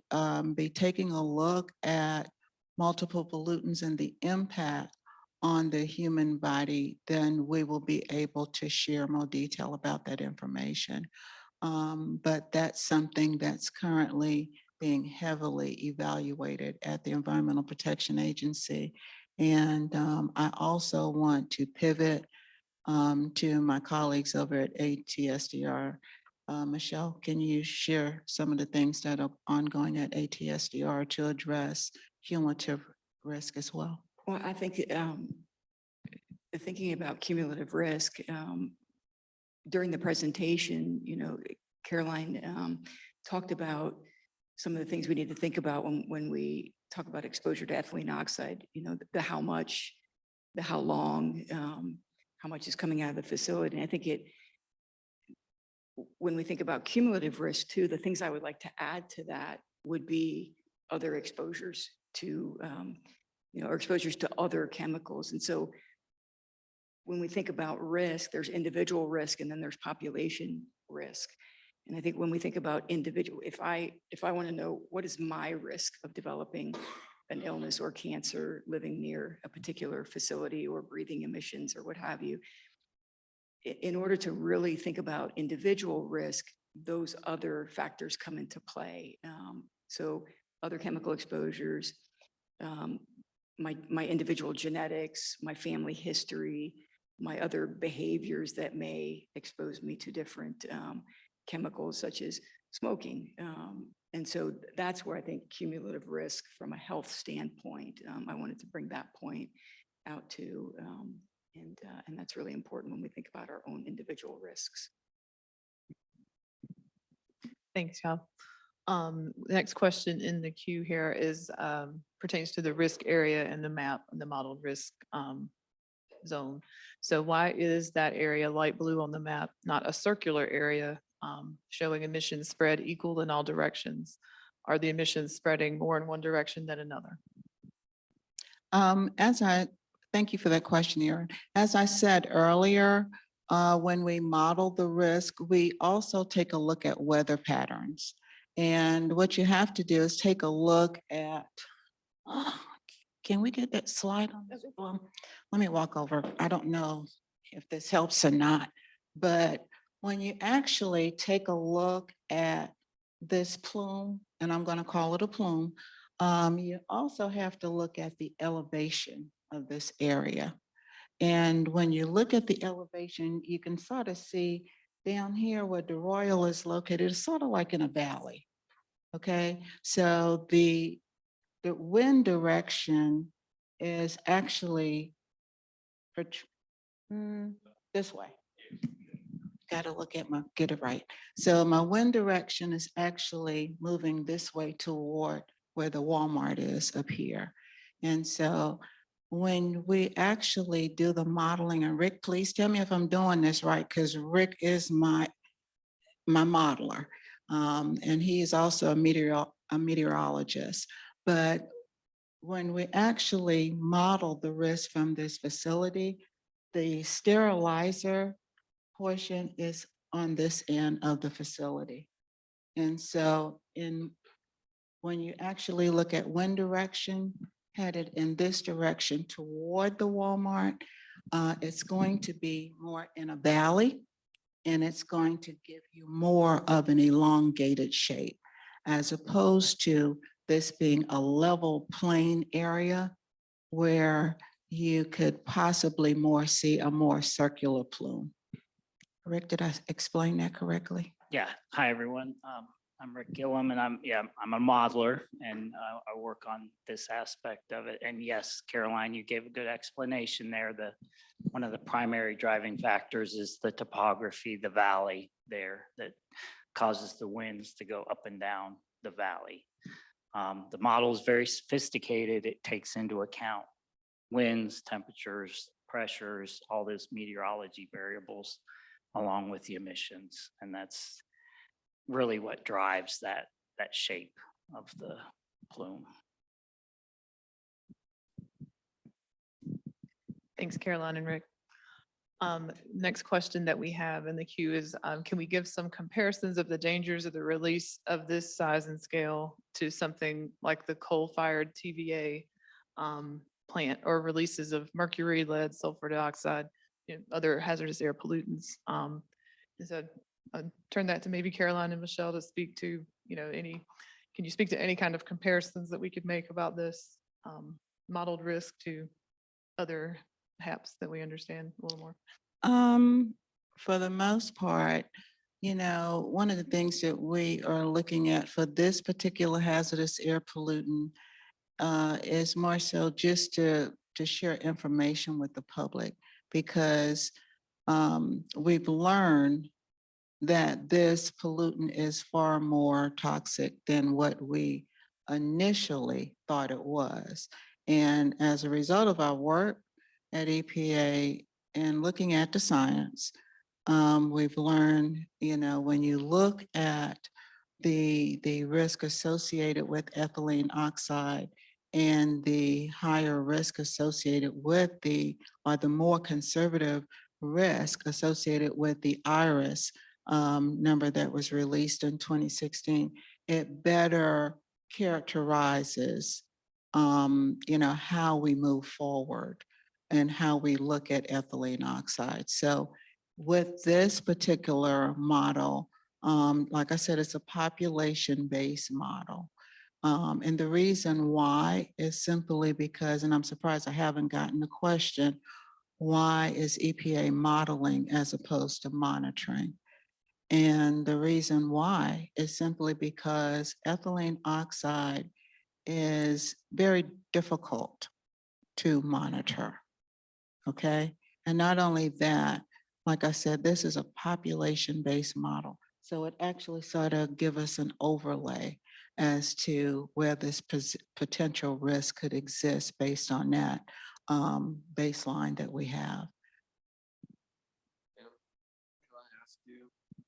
be taking a look at multiple pollutants and the impact on the human body, then we will be able to share more detail about that information. But that's something that's currently being heavily evaluated at the Environmental Protection Agency. And I also want to pivot to my colleagues over at ATSDR. Michelle, can you share some of the things that are ongoing at ATSDR to address cumulative risk as well? Well, I think thinking about cumulative risk, during the presentation, Caroline talked about some of the things we need to think about when we talk about exposure to ethylene oxide, the how much, the how long, how much is coming out of the facility. And I think when we think about cumulative risk too, the things I would like to add to that would be other exposures to, or exposures to other chemicals. And so when we think about risk, there's individual risk and then there's population risk. And I think when we think about individual, if I want to know what is my risk of developing an illness or cancer living near a particular facility or breathing emissions or what have you, in order to really think about individual risk, those other factors come into play. So other chemical exposures, my individual genetics, my family history, my other behaviors that may expose me to different chemicals such as smoking. And so that's where I think cumulative risk from a health standpoint, I wanted to bring that point out too. And that's really important when we think about our own individual risks. Thanks, Cal. Next question in the queue here is pertains to the risk area and the map, the modeled risk zone. So why is that area light blue on the map, not a circular area showing emissions spread equal in all directions? Are the emissions spreading more in one direction than another? Thank you for that question, Erin. As I said earlier, when we model the risk, we also take a look at weather patterns. And what you have to do is take a look at, can we get that slide on this? Let me walk over. I don't know if this helps or not, but when you actually take a look at this plume, and I'm going to call it a plume, you also have to look at the elevation of this area. And when you look at the elevation, you can sort of see down here where DeRoyal is located, it's sort of like in a valley. Okay, so the wind direction is actually this way. Got to look at get it right. So my wind direction is actually moving this way toward where the Walmart is up here. And so when we actually do the modeling, and Rick, please tell me if I'm doing this right, because Rick is my modeler. And he is also a meteorologist. But when we actually model the risk from this facility, the sterilizer portion is on this end of the facility. And so when you actually look at wind direction headed in this direction toward the Walmart, it's going to be more in a valley, and it's going to give you more of an elongated shape, as opposed to this being a level plain area where you could possibly see a more circular plume. Rick, did I explain that correctly? Yeah. Hi, everyone. I'm Rick Gillum, and I'm a modeler, and I work on this aspect of it. And yes, Caroline, you gave a good explanation there. One of the primary driving factors is the topography, the valley there that causes the winds to go up and down the valley. The model is very sophisticated. It takes into account winds, temperatures, pressures, all those meteorology variables. along with the emissions. And that's really what drives that shape of the plume. Thanks, Caroline and Rick. Next question that we have in the queue is, can we give some comparisons of the dangers of the release of this size and scale to something like the coal-fired TVA plant, or releases of mercury, lead, sulfur dioxide, other hazardous air pollutants? So I'll turn that to maybe Caroline and Michelle to speak to, can you speak to any kind of comparisons that we could make about this modeled risk to other HAPs that we understand a little more? For the most part, one of the things that we are looking at for this particular hazardous air pollutant is more so just to share information with the public, because we've learned that this pollutant is far more toxic than what we initially thought it was. And as a result of our work at EPA and looking at the science, we've learned, when you look at the risk associated with ethylene oxide and the higher risk associated with the more conservative risk associated with the IRIS number that was released in 2016, it better characterizes, how we move forward and how we look at ethylene oxide. So with this particular model, like I said, it's a population-based model. And the reason why is simply because, and I'm surprised I haven't gotten the question, why is EPA modeling as opposed to monitoring? And the reason why is simply because ethylene oxide is very difficult to monitor, okay? And not only that, like I said, this is a population-based model. So it actually sort of give us an overlay as to where this potential risk could exist based on that baseline that we have.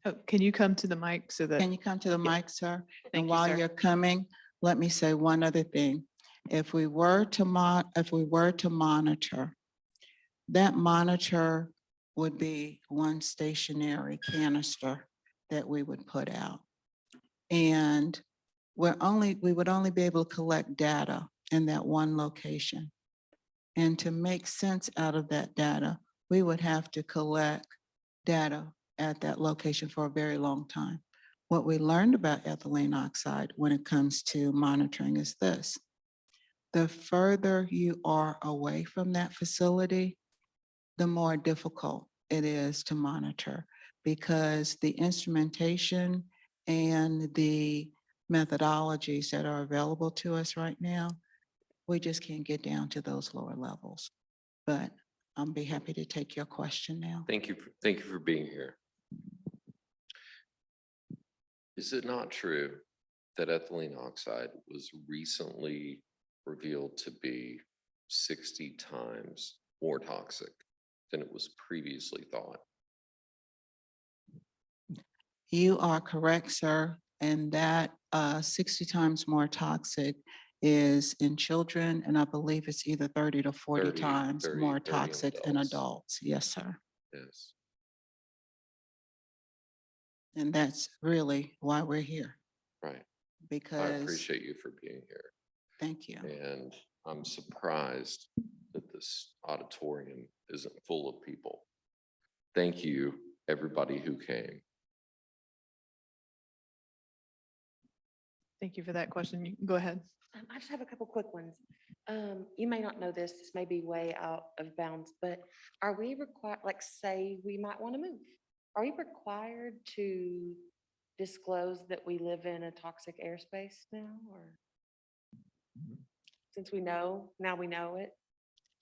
Oh, can you come to the mic so that? Can you come to the mic, sir? Thank And you, while sir. you're coming, let me say one other thing. If we were to monitor, that monitor would be one stationary canister that we would put out. And we would only be able to collect data in that one location. And to make sense out of that data, we would have to collect data at that location for a very long time. What we learned about ethylene oxide when it comes to monitoring is this: the further you are away from that facility, the more difficult it is to monitor, because the instrumentation and the methodologies that are available to us right now, we just can't get down to those lower levels. But I'll be happy to take your question now. Thank you for being here. Is it not true that ethylene oxide was recently revealed to be 60 times more toxic than it was previously thought? You are correct, sir. And that 60 times more toxic is in children, and I believe it's either 30 to 40 times more 30 toxic in adults. Yes, sir. Yes. And that's really why we're here, Right. I because, appreciate you for being here. thank you. And I'm surprised that this auditorium isn't full of people. Thank you, everybody who came. Thank you for that question. You can go ahead. I just have a couple quick ones. You may not know this may be way out of bounds, but are we required, like, say we might want to move? Are we required to disclose that we live in a toxic airspace now, or? Since now we know it,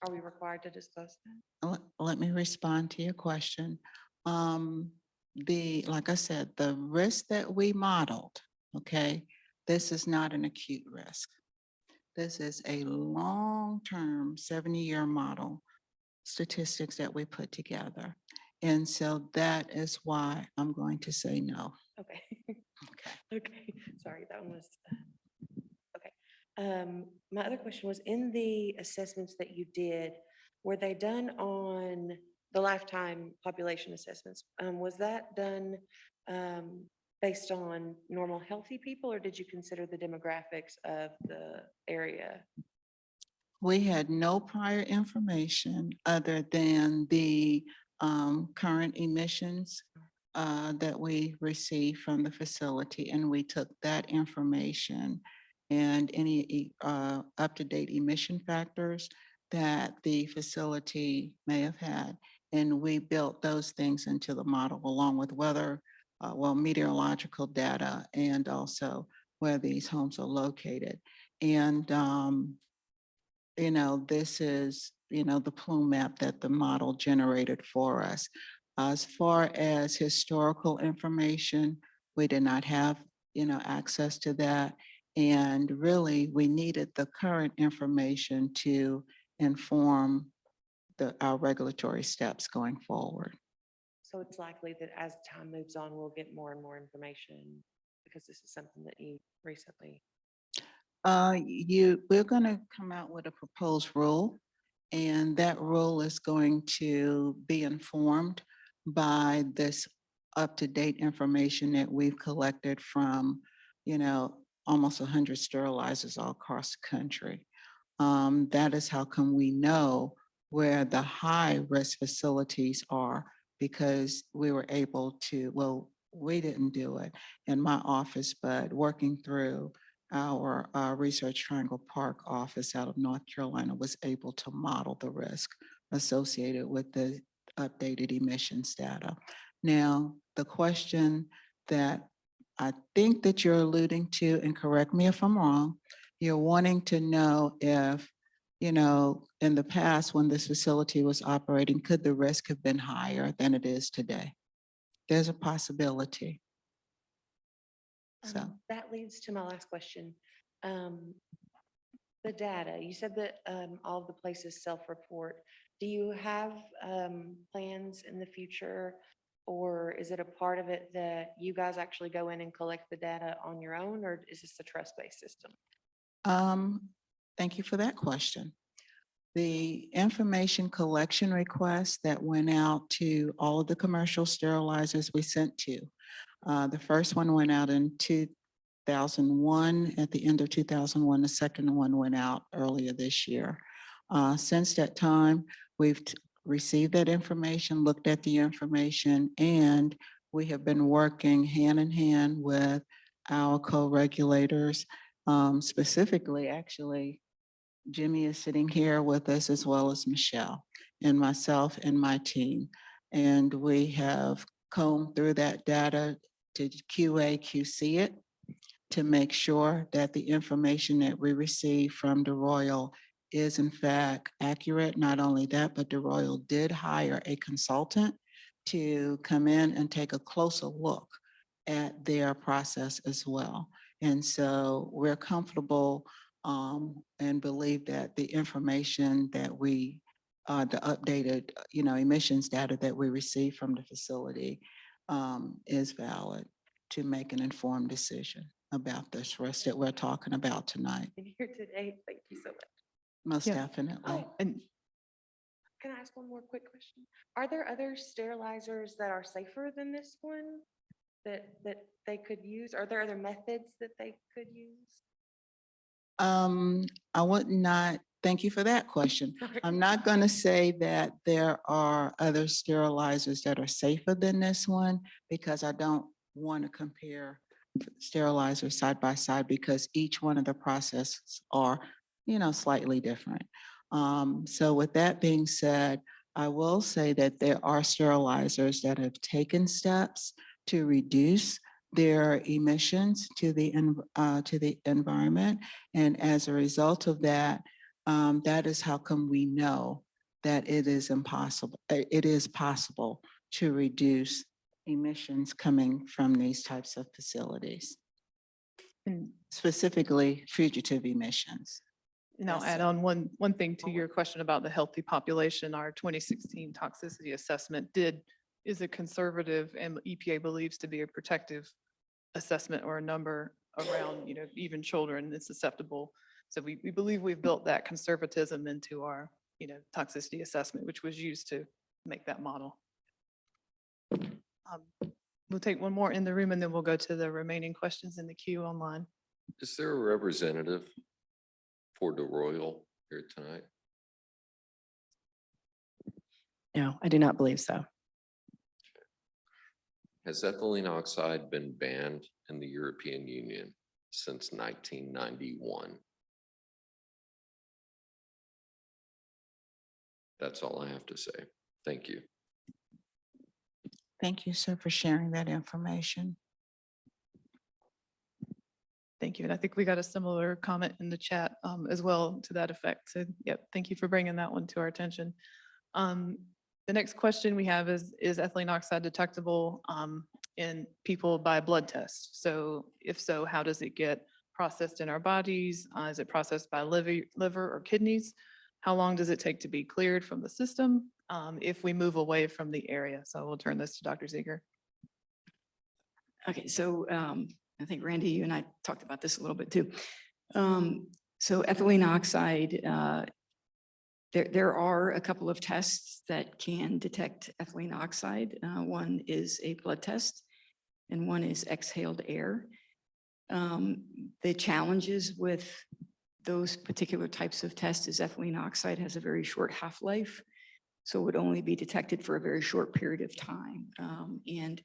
are we required to disclose that? Let me respond to your question. Like I said, the risk that we modeled, okay, this is not an acute risk. This is a long-term 70-year model statistics that we put together. And so that is why I'm going to say no. Okay. Okay. Okay, sorry, that one was, okay. My other question was, in the assessments that you did, were they done on the lifetime population assessments? Was that done based on normal healthy people, or did you consider the demographics of the area? We had no prior information other than the current emissions that we received from the facility, and we took that information and any up-to-date emission factors that the facility may have had, and we built those things into the model along with weather, meteorological data, and also where these homes are located. And this is, the plume map that the model generated for us. As far as historical information, we did not have, access to that. And really, we needed the current information to inform our regulatory steps going forward. So it's likely that as time moves on, we'll get more and more information because this is something that you recently. We're going to come out with a proposed rule, and that rule is going to be informed by this up-to-date information that we've collected from, almost 100 sterilizers all across the country. That is how come we know where the high-risk facilities are, because we were able to, well, we didn't do it in my office, but working through our Research Triangle Park office out of North Carolina was able to model the risk associated with the updated emissions data. Now, the question that I think that you're alluding to, and correct me if I'm wrong, you're wanting to know if, in the past when this facility was operating, could the risk have been higher than it is today? There's a possibility. So. That leads to my last question. The data, you said that all of the places self-report. Do you have plans in the future, or is it a part of it that you guys actually go in and collect the data on your own, or is this a trust-based system? Thank you for that question. The information collection request that went out to all of the commercial sterilizers we sent to. The first one went out in 2001, at the end of 2001. The second one went out earlier this year. Since that time, we've received that information, looked at the information, and we have been working hand in hand with our co-regulators, specifically, actually, Jimmy is sitting here with us, as well as Michelle and myself and my team. And we have combed through that data to QA, QC it to make sure that the information that we receive from DeRoyal is in fact accurate. Not only that, but DeRoyal did hire a consultant to come in and take a closer look at their process as well. And so we're comfortable and believe that the information that we, the updated, emissions data that we receive from the facility is valid to make an informed decision about this risk that we're talking about tonight. And here today, thank you so much. Most Yeah. definitely. Oh, And can I ask one more quick question? Are there other sterilizers that are safer than this one that they could use? Are there other methods that they could use? I would not, thank you for that question. I'm not going to say that there are other sterilizers that are safer than this one, because I don't want to compare sterilizers side by side, because each one of the processes are, slightly different. So with that being said, I will say that there are sterilizers that have taken steps to reduce their emissions to the environment. And as a result of that, that is how come we know that it is possible to reduce emissions coming from these types of facilities, and specifically fugitive emissions. I'll Yes, add sir. on one thing to your question about the healthy population. Our 2016 toxicity assessment did is a conservative and EPA believes to be a protective assessment or a number around, even children is susceptible. So we believe we've built that conservatism into our, toxicity assessment, which was used to make that model. We'll take one more in the room and then we'll go to the remaining questions in the queue online. Is there a representative for DeRoyal here tonight? No, I do not believe so. Has ethylene oxide been banned in the European Union since 1991? That's all I have to say. Thank you. Thank you, sir, for sharing that information. Thank you. And I think we got a similar comment in the chat as well to that effect. So, yep, thank you for bringing that one to our attention. The next question we have is ethylene oxide detectable in people by blood test? So if so, how does it get processed in our bodies? Is it processed by liver or kidneys? How long does it take to be cleared from the system if we move away from the area? So we'll turn this to Dr. Ziegler. Okay, so I think Randy, you and I talked about this a little bit too. So ethylene oxide, there are a couple of tests that can detect ethylene oxide. One is a blood test and one is exhaled air. The challenges with those particular types of tests is ethylene oxide has a very short half-life, so it would only be detected for a very short period of time. And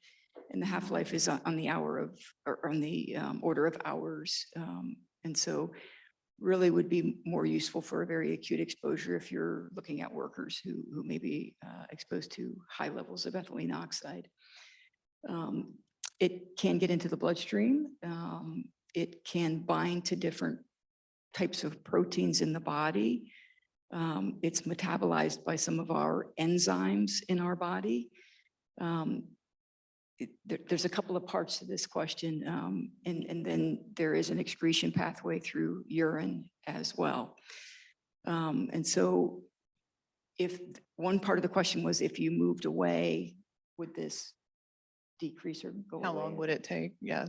the half-life is on the hour of, or on the order of hours. And so really would be more useful for a very acute exposure if you're looking at workers who may be exposed to high levels of ethylene oxide. It can get into the bloodstream. It can bind to different types of proteins in the body. It's metabolized by some of our enzymes in our body. There's a couple of parts to this question, and then there is an excretion pathway through urine as well. And so if one part of the question was if you moved away, would this decrease or go away? How long would it take? Yeah.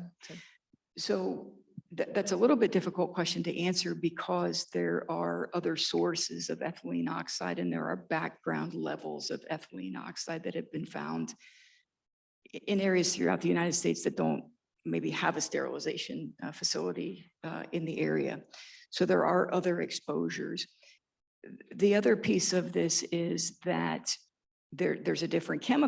So that's a little bit difficult question to answer because there are other sources of ethylene oxide and there are background levels of ethylene oxide that have been found in areas throughout the United States that don't maybe have a sterilization facility in the area. So there are other exposures. The other piece of this is that there's a different chemical